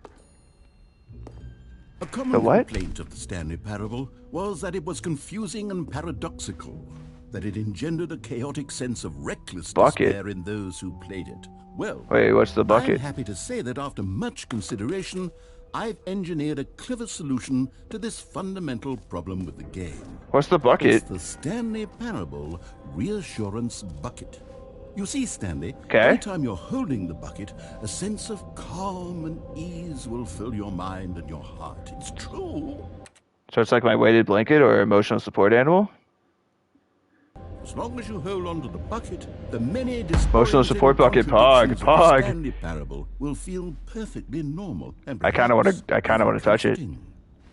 A common The what? complaint of the Stanley Parable was that it was confusing and paradoxical, that it engendered a chaotic sense of reckless Bucket. despair in those who played it. Well, Wait, what's the I'm bucket? happy to say that after much consideration, I've engineered a clever solution to this fundamental problem with the game. What's the bucket? It's the Stanley Parable Reassurance Bucket. You see, Stanley, Okay. every time you're holding the bucket, a sense of calm and ease will fill your mind and your heart. It's true. So it's like my weighted blanket or emotional support animal? As long as you hold on to the bucket, the many Emotional support bucket, Pog. The Stanley Parable will feel perfectly normal. And I kind of want perhaps to. I kind of want to touch it. comforting.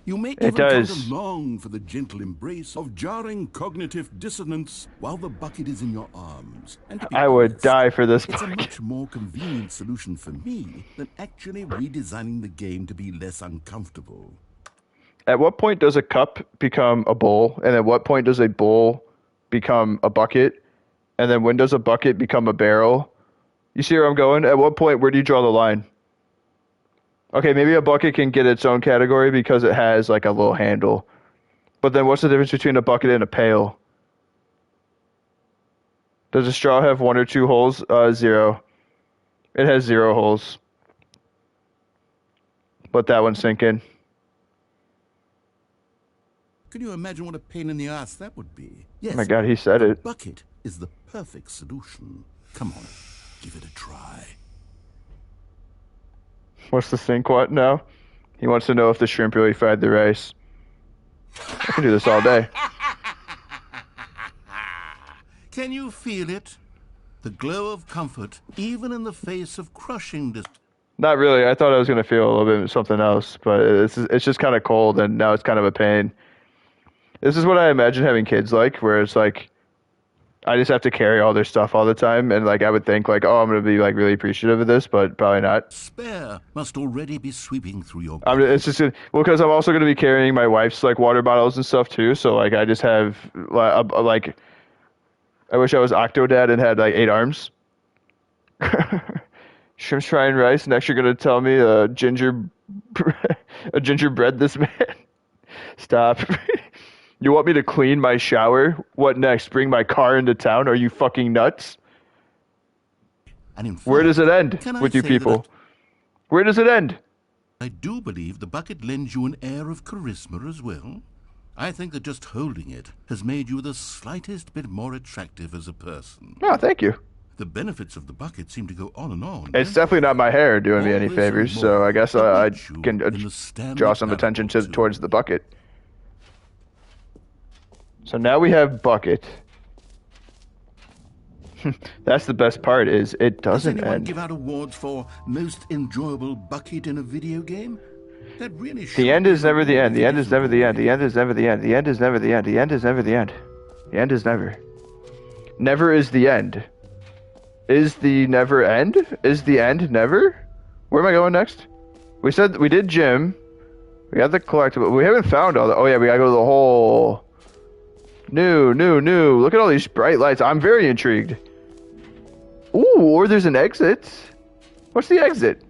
You may It even come does. to long for the gentle embrace of jarring cognitive dissonance while the bucket is in your arms. And to be I would honest, die for this it's a bucket. much more convenient solution for me than actually redesigning the game to be less uncomfortable. At what point does a cup become a bowl? And at what point does a bowl become a bucket? And then when does a bucket become a barrel? You see where I'm going? At what point, where do you draw the line? Okay, maybe a bucket can get its own category because it has like a little handle. But then what's the difference between a bucket and a pail? Does a straw have 1 or 2 holes? 0. It has 0 holes. Let that one sink in. Can you imagine what a pain in the ass that would be? Yes, Oh my god, he said the it. bucket is the perfect solution. Come on, give it a try. What's the sink what now? He wants to know if the shrimp really fried the rice. I can do this all day. Can you feel it? The glow of comfort, even in the face of crushing Not really. I thought I was going to feel a little bit of something else, but it's just kind of cold, and now it's kind of a pain. This is what I imagine having kids like, where it's like, I just have to carry all their stuff all the time, and like I would think like, oh, I'm going to be like really appreciative of this, but probably not. despair must already be sweeping through your It's just well, because I'm also going to be carrying my wife's like water bottles and stuff too. So like I just have like, I wish I was Octodad and had like 8 arms. Shrimp frying rice. Next, you're gonna tell me a gingerbread. This man. Stop. You want me to clean my shower? What next? Bring my car into town? Are you fucking nuts? And in fact, Where does it end can I with you say that people? Where does it end? I do believe the bucket lends you an air of charisma as well. I think that just holding it has made you the slightest bit more attractive as a person. Oh, thank you. The benefits of the bucket seem to go on and on. It's definitely not my hair doing me All any this favors, and so more I guess I awaits you can in the Stanley draw some Parable attention too. towards the bucket. So now we have bucket. That's the best part is it Does doesn't anyone end. give out awards for most enjoyable bucket in a video game? That really The end is never the end. The end is never the end. The end is never the end. The end is never the end. The end is never the end. The end is never. Never is the end. Is the never end? Is the end never? Where am I going next? We said we did gym. We got the collectible. We haven't found all the. Oh yeah, we gotta go to the hole. New. Look at all these bright lights. I'm very intrigued. Ooh, or there's an exit. What's the exit?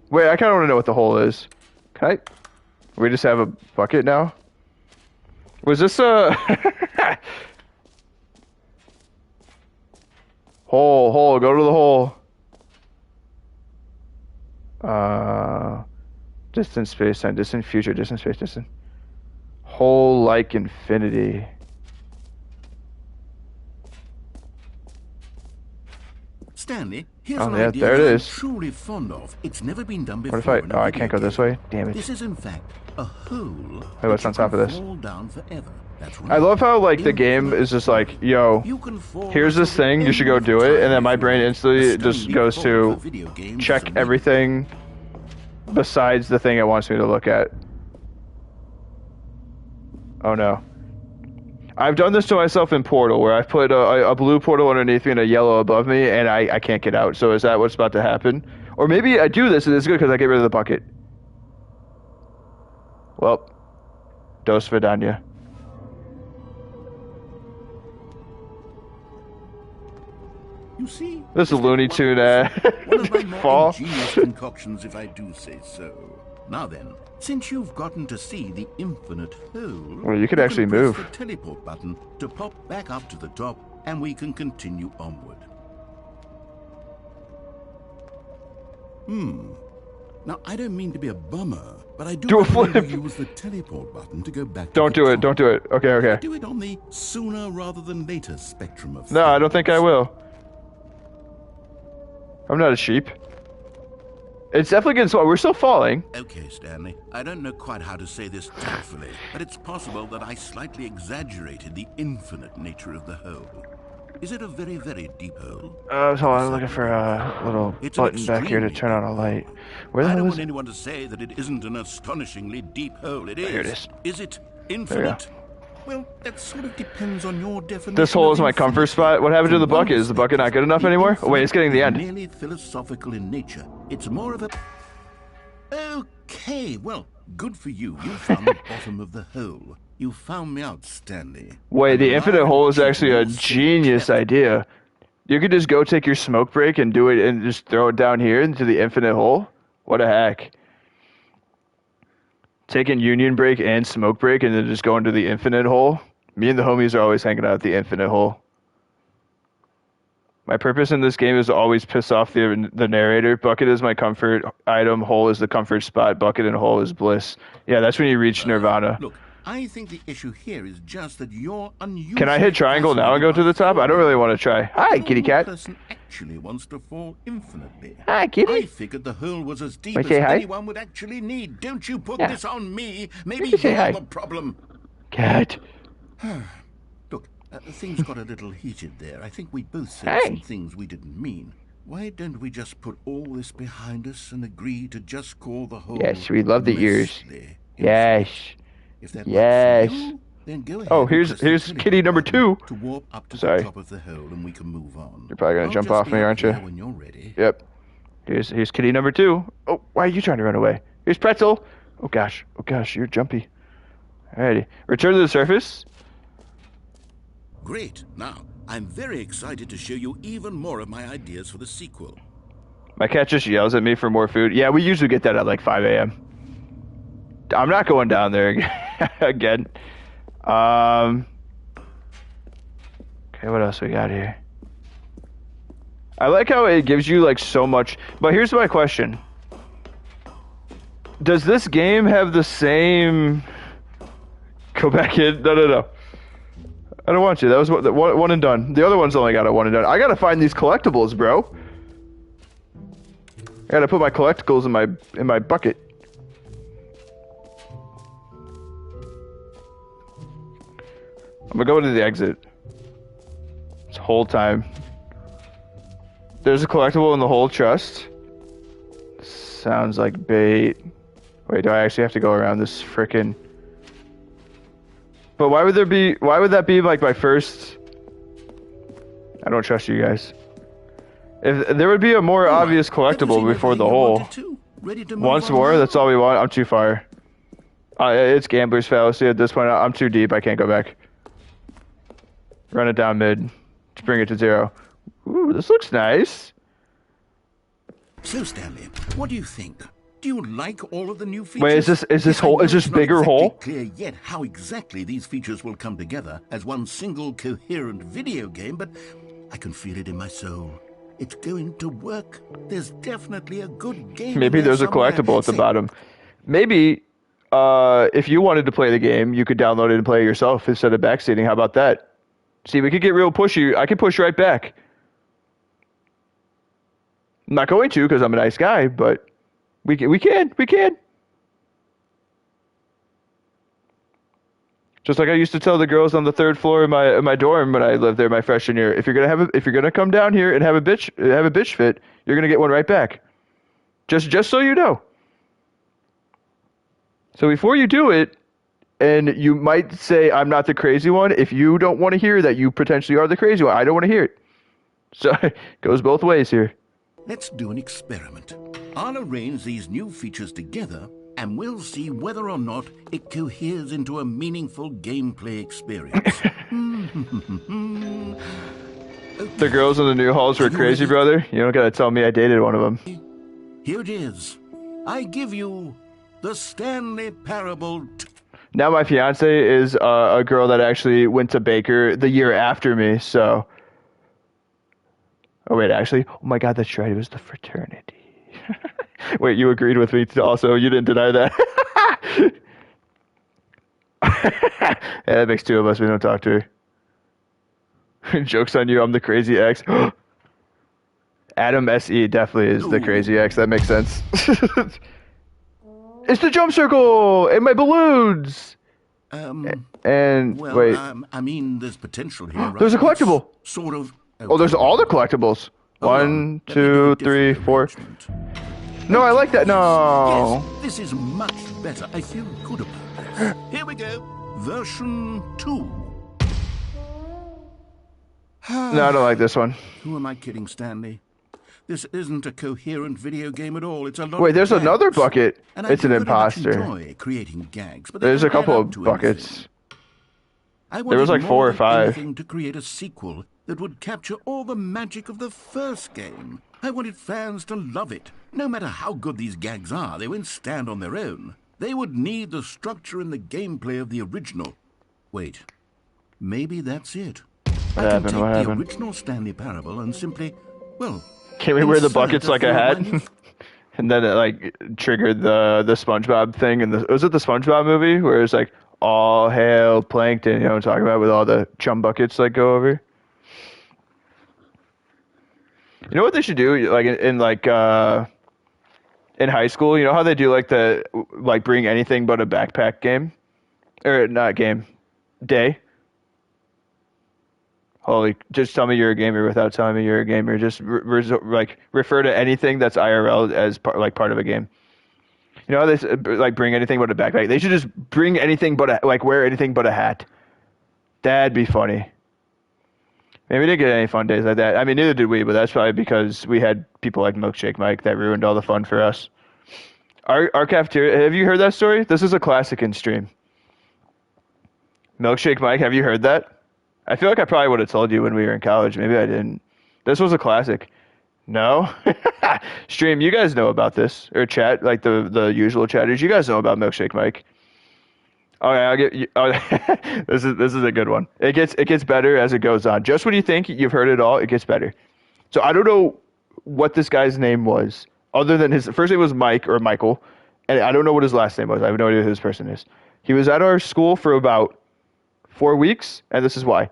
Wait, I kind of want to know what the hole is. Can I? We just have a bucket now? Was this a... Hole, go to the hole. Distant space time, distant future, distant space, distant. Hole like infinity. Stanley, here's Oh, an yeah, idea there it that I'm is. truly fond of. It's never been done before. What if in a I... Oh, I video can't go game. this way? Damn it. This is, in fact, a hole. Hey, what's that on you top can of this? fall down forever. That's right. I love how, like, the game is just like, yo, You can fall here's this until the thing, you end should go of do it, time and then my if you brain want. instantly The just stone goes default of to a video game is check a leap. everything besides the thing it wants me to look at. Oh no. I've done this to myself in Portal, where I've put a blue portal underneath me and a yellow above me, and I can't get out. So is that what's about to happen? Or maybe I do this and it's good because I get rid of the bucket. Well, dos vidania. You see, This is isn't it Looney Tune, one of my more fall. ingenious concoctions, if I do say so. Now then, since you've gotten to see the infinite hole, Well, you could actually press move. the teleport button to pop back up to the top, and we can continue onward. Now, I don't mean to be a bummer, but I do Do a recommend flip. you use the teleport button to go back to Don't the do it, top. don't do it. Okay, okay. Do it on the sooner rather than later spectrum of No, I don't think I things. will. I'm not a sheep. It's definitely getting slow. We're still falling. Okay, Stanley. I don't know quite how to say this tactfully, but it's possible that I slightly exaggerated the infinite nature of the hole. Is it a very, very deep hole? So I'm looking for a little It's an button back here to extremely turn on a light. Where the I hell don't is want it? anyone to say that it isn't an astonishingly deep hole. It is. There it is. Is it There you infinite? Well, that sort of depends on your definition. This hole of is my comfort infinity. spot. What happened to the From one bucket? Is the bucket not good enough perspective, anymore? Oh, wait, it's getting the infinite end. is merely philosophical in nature. It's more of a... Okay, well, good for you. You found the bottom of the hole. You found me out, Stanley. Wait, the I'm infinite alive hole is and actually a you're so genius clever. idea. You could just go take your smoke break and do it and just throw it down here into the infinite hole. What a hack. Taking union break and smoke break and then just go into the infinite hole. Me and the homies are always hanging out at the infinite hole. My purpose in this game is to always piss off the narrator. Bucket is my comfort item. Hole is the comfort spot. Bucket and hole is bliss. Yeah, that's when you reach nirvana. Look, I think the issue here is just that you're unusual. Can I hit triangle now and go to the top? I don't really want to try. Hi, kitty cat. Person actually wants to fall infinitely. Hi, I kitty. figured the hole was as deep Wanna as say hi? anyone would actually need. Don't you put Yeah. this on me. Maybe can say you're hi. the problem. Cat. Look, things got a little heated there. I think we both said Hey. some things we didn't mean. Why don't we just put all this behind us and agree to just call the hole? Yes, we love the ears. mostly Yes. If that Yes. works for you, then go ahead. Oh, and here's press the teleport kitty number button 2. to warp up to Sorry. the top of the hole, and we can move on. You're probably gonna I'll jump just off be me, up aren't you? here when you're ready. Yep. Here's kitty number 2. Oh, why are you trying to run away? Here's Pretzel. Oh gosh. Oh gosh, you're jumpy. Alrighty. Return to the surface. Great. Now, I'm very excited to show you even more of my ideas for the sequel. My cat just yells at me for more food. Yeah, we usually get that at like 5 a.m. I'm not going down there again. Okay, what else we got here? I like how it gives you like so much. But here's my question. Does this game have the same... Go back in. No. I don't want you. That was one and done. The other one's only got a one and done. I gotta find these collectibles, bro. I gotta put my collectibles in my bucket. I'm gonna go to the exit. This whole time. There's a collectible in the whole chest. Sounds like bait. Wait, do I actually have to go around this frickin'... But why would that be like my first... I don't trust you guys. If there would be a more obvious collectible before the hole. Once more, that's all we want. I'm too far. It's gambler's fallacy at this point. I'm too deep. I can't go back. Run it down mid. To bring it to 0. Ooh, this looks nice. So, Stanley, what do you think? Do you like all of the new features? Wait, is this Yes, I hole? know Is this it's not bigger exactly hole? clear yet how exactly these features will come together as one single coherent video game, but I can feel it in my soul. It's going to work. There's definitely a good game. Maybe there's a collectible at the bottom. Maybe if you wanted to play the game, you could download it and play it yourself instead of backseating. How about that? See, we could get real pushy. I could push right back. I'm not going to because I'm a nice guy, but we can. Just like I used to tell the girls on the 3rd floor of my dorm when I lived there my freshman year, if you're gonna come down here and have a bitch fit, you're gonna get one right back. Just so you know. So before you do it, and you might say I'm not the crazy one, if you don't want to hear that you potentially are the crazy one, I don't want to hear it. So it goes both ways here. Let's do an experiment. I'll arrange these new features together, and we'll see whether or not it coheres into a meaningful gameplay experience. Okay. The girls in the new halls were crazy, brother. You don't gotta tell me I dated one of them. Here it is. I give you the Stanley Parable. Now my fiance is a girl that actually went to Baker the year after me, so... Oh, wait, actually? Oh, my God, that's right. It was the fraternity. Wait, you agreed with me also. You didn't deny that. Yeah, that makes 2 of us. We don't talk to her. Joke's on you. I'm the crazy ex. Adam SE definitely is the crazy ex. That makes sense. It's the jump circle and my balloons. And Well, wait. I mean, there's potential here, right? There's a collectible. It's sort of. Oh, there's all the collectibles. Oh, 1, let me do a 2, 3, different 4. arrangement. No, I like that. No. Yes, this is much better. I feel good about this. Here we go. Version 2. No, I don't like this one. Who am I kidding, Stanley? This isn't a coherent video game at all. It's a lot Wait, of there's gags. another bucket. And It's I an do very much imposter. enjoy creating gags, but they There's a don't add couple up of to buckets. anything. I There was wanted like 4 or more than 5. anything to create a sequel that would capture all the magic of the first game. I wanted fans to love it. No matter how good these gags are, they won't stand on their own. They would need the structure and the gameplay of the original. Wait, maybe that's it. I can happened? take What the happened? original Stanley Parable and simply, well, Can we wear the insert buckets like a few of hat? my new And then it like triggered the SpongeBob thing. And was it the SpongeBob movie where it's like all hail plankton? You know what I'm talking about, with all the chum buckets like go over. You know what they should do? Like in high school, you know how they do like the bring anything but a backpack game, or not game day. Just tell me you're a gamer without telling me you're a gamer. Just refer to anything that's IRL as part of a game. You know how they bring anything but a backpack? They should just bring anything but wear anything but a hat. That'd be funny. Maybe we didn't get any fun days like that. I mean, neither did we, but that's probably because we had people like Milkshake Mike that ruined all the fun for us. Our cafeteria, have you heard that story? This is a classic in stream. Milkshake Mike, have you heard that? I feel like I probably would have told you when we were in college. Maybe I didn't. This was a classic. No? Stream, you guys know about this. Or chat, like the usual chatters. You guys know about Milkshake Mike. Okay, I'll get you. Oh, this is a good one. It gets better as it goes on. Just when you think you've heard it all, it gets better. So I don't know what this guy's name was, other than his first name was Mike or Michael, and I don't know what his last name was. I have no idea who this person is. He was at our school for about 4 weeks, and this is why.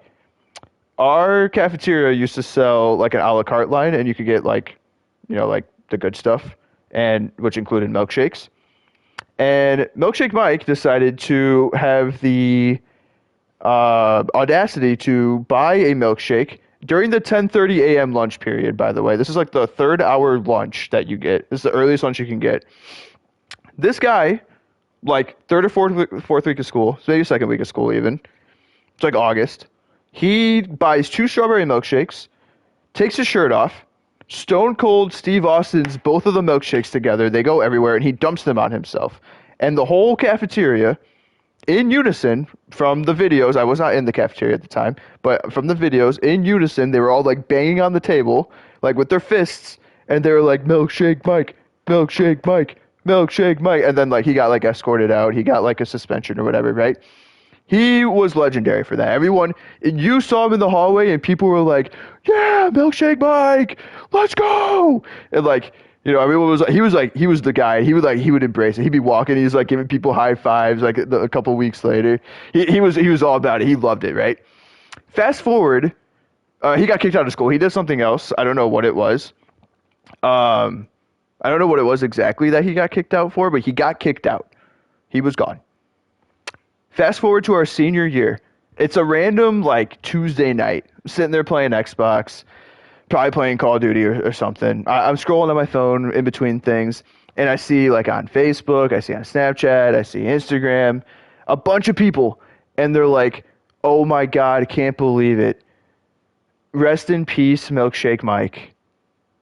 Our cafeteria used to sell like an a la carte line, and you could get like the good stuff, and which included milkshakes. And Milkshake Mike decided to have the audacity to buy a milkshake during the 10:30 a.m. lunch period, by the way. This is like the 3rd hour lunch that you get. This is the earliest lunch you can get. This guy, like 3rd or 4th week of school, so maybe 2nd week of school even. It's like August. He buys 2 strawberry milkshakes, takes his shirt off, Stone Cold Steve Austin's both of the milkshakes together. They go everywhere, and he dumps them on himself. And the whole cafeteria in unison from the videos. I was not in the cafeteria at the time, but from the videos, in unison, they were all like banging on the table, like with their fists, and they were like, "Milkshake Mike, Milkshake Mike, Milkshake Mike," and then like he got like escorted out. He got like a suspension or whatever, right? He was legendary for that. Everyone, you saw him in the hallway, and people were like, "Yeah, Milkshake Mike, let's go!" And like, everyone was like, he was the guy. He would embrace it. He'd be walking, he's like giving people high fives. Like a couple weeks later, he was all about it. He loved it, right? Fast forward, he got kicked out of school. He did something else. I don't know what it was. I don't know what it was exactly that he got kicked out for, but he got kicked out. He was gone. Fast forward to our senior year. It's a random like Tuesday night. I'm sitting there playing Xbox, probably playing Call of Duty or something. I'm scrolling on my phone in between things, and I see like on Facebook, I see on Snapchat, I see Instagram, a bunch of people, and they're like, "Oh my God, I can't believe it. Rest in peace, Milkshake Mike."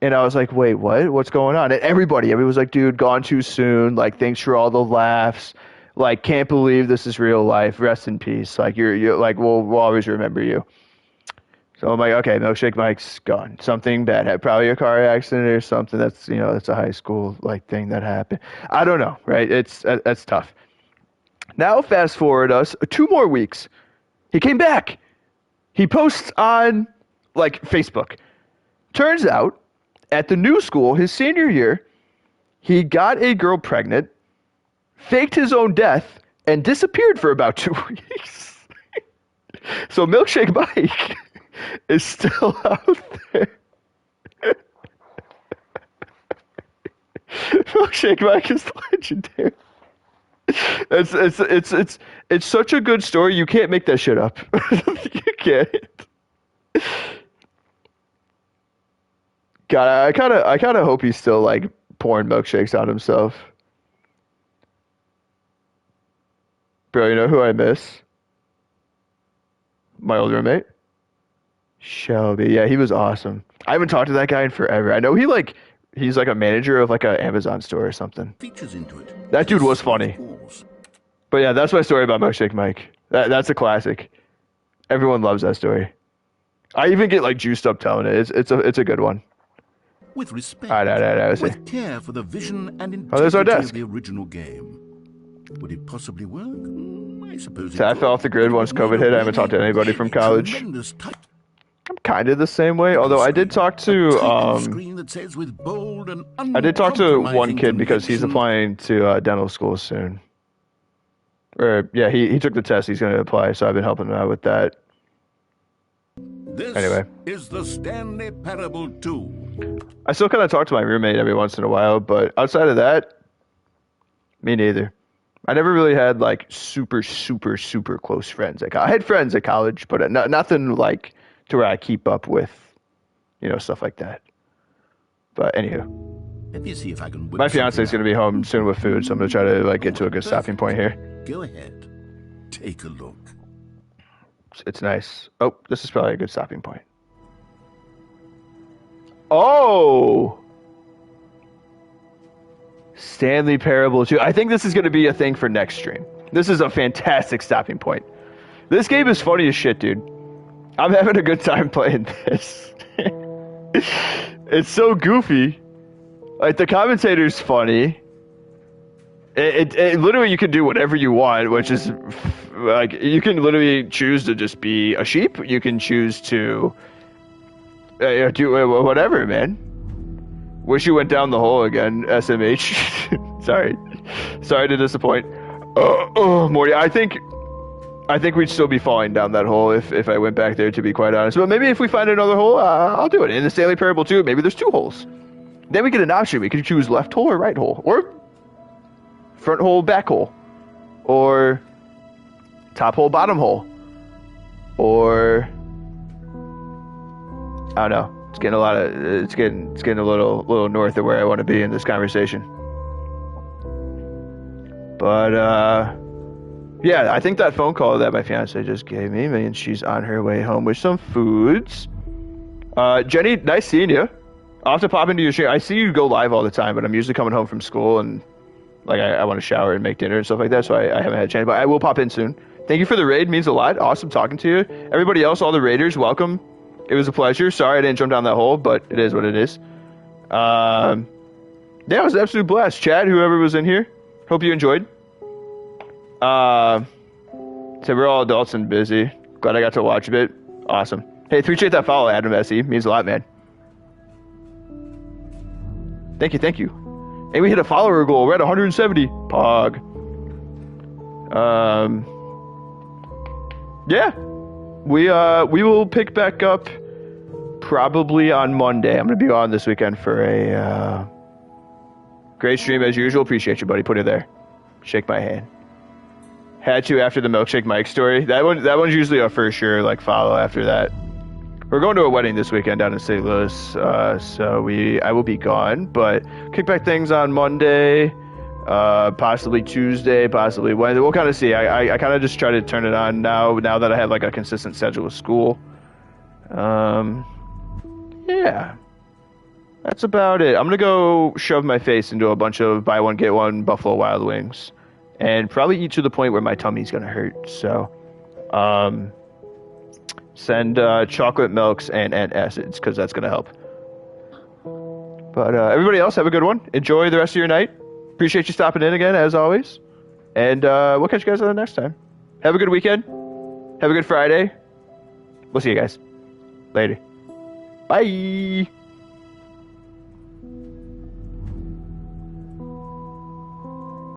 And I was like, "Wait, what? What's going on?" And everybody was like, "Dude, gone too soon. Like, thanks for all the laughs. Like, can't believe this is real life. Rest in peace. Like, you're like, we'll always remember you." So I'm like, okay, Milkshake Mike's gone. Something bad happened. Probably a car accident or something. That's that's a high school like thing that happened. I don't know, right? That's tough. Now fast forward us 2 more weeks. He came back. He posts on like Facebook. Turns out, at the new school, his senior year, he got a girl pregnant, faked his own death, and disappeared for about 2 weeks. So Milkshake Mike is still out there. Milkshake Mike is legendary. It's such a good story. You can't make that shit up. You can't. God, I kind of hope he's still like pouring milkshakes on himself. Bro, you know who I miss? My old roommate, Shelby. Yeah, he was awesome. I haven't talked to that guy in forever. I know he's like a manager of like an Amazon store or something. Features into it. That dude was funny. But yeah, that's my story about Milkshake Mike. That's a classic. Everyone loves that story. I even get like juiced up telling it. It's a good one. With respect, All right. with care for the vision and there's our integrity desk. of the original game. Would it possibly work? I suppose So I fell off the grid once COVID hit. I haven't talked to anybody from college. I'm kind of the same way, although I did talk to one kid because he's applying to dental school soon. Or yeah, he took the test. He's going to apply, so I've been helping him out with that. This Anyway, is the Stanley Parable 2. I still kind of talk to my roommate every once in a while, but outside of that, me neither. I never really had like super close friends. Like I had friends at college, but nothing like to where I keep up with, stuff like that. But anywho, Let me see if I can. My fiance is going to be home soon with food, so I'm going to try to like get to a good stopping point here. Go ahead, take a look. It's nice. Oh, this is probably a good stopping point. Oh! Stanley Parable 2. I think this is going to be a thing for next stream. This is a fantastic stopping point. This game is funny as shit, dude. I'm having a good time playing this. It's so goofy. Like, the commentator's funny. It literally, you can do whatever you want, which is, like, you can literally choose to just be a sheep. You can choose to do whatever, man. Wish you went down the hole again, SMH. Sorry to disappoint. Morty, I think we'd still be falling down that hole if I went back there, to be quite honest. But maybe if we find another hole, I'll do it. In the Stanley Parable 2, maybe there's 2 holes. Then we get an option. We can choose left hole or right hole. Or front hole, back hole. Or top hole, bottom hole. Or I don't know. It's getting a little north of where I want to be in this conversation. But yeah, I think that phone call that my fiance just gave me means she's on her way home with some foods. Jenny, nice seeing you. I'll have to pop into your stream. I see you go live all the time, but I'm usually coming home from school and Like I want to shower and make dinner and stuff like that, so I haven't had a chance. But I will pop in soon. Thank you for the raid. Means a lot. Awesome talking to you. Everybody else, all the raiders, welcome. It was a pleasure. Sorry I didn't jump down that hole, but it is what it is. Yeah, it was an absolute blast. Chad, whoever was in here, hope you enjoyed. So we're all adults and busy. Glad I got to watch a bit. Awesome. Hey, appreciate that follow, Adam SE. Means a lot, man. Thank you, thank you. Hey, we hit a follower goal. We're at 170. Pog. Yeah. We will pick back up probably on Monday. I'm gonna be on this weekend for a great stream as usual. Appreciate you, buddy. Put it there. Shake my hand. Had to after the Milkshake Mike story. That one's usually a for sure like follow after that. We're going to a wedding this weekend down in St. Louis, so I will be gone. But kick back things on Monday, possibly Tuesday, possibly Wednesday. We'll kind of see. I kind of just try to turn it on now that I have like a consistent schedule with school. Yeah, that's about it. I'm gonna go shove my face into a bunch of buy one get one Buffalo Wild Wings, and probably eat to the point where my tummy's gonna hurt. So, send chocolate milks and antacids because that's going to help. But everybody else, have a good one. Enjoy the rest of your night. Appreciate you stopping in again, as always. And we'll catch you guys on the next time. Have a good weekend. Have a good Friday. We'll see you guys. Later. Bye.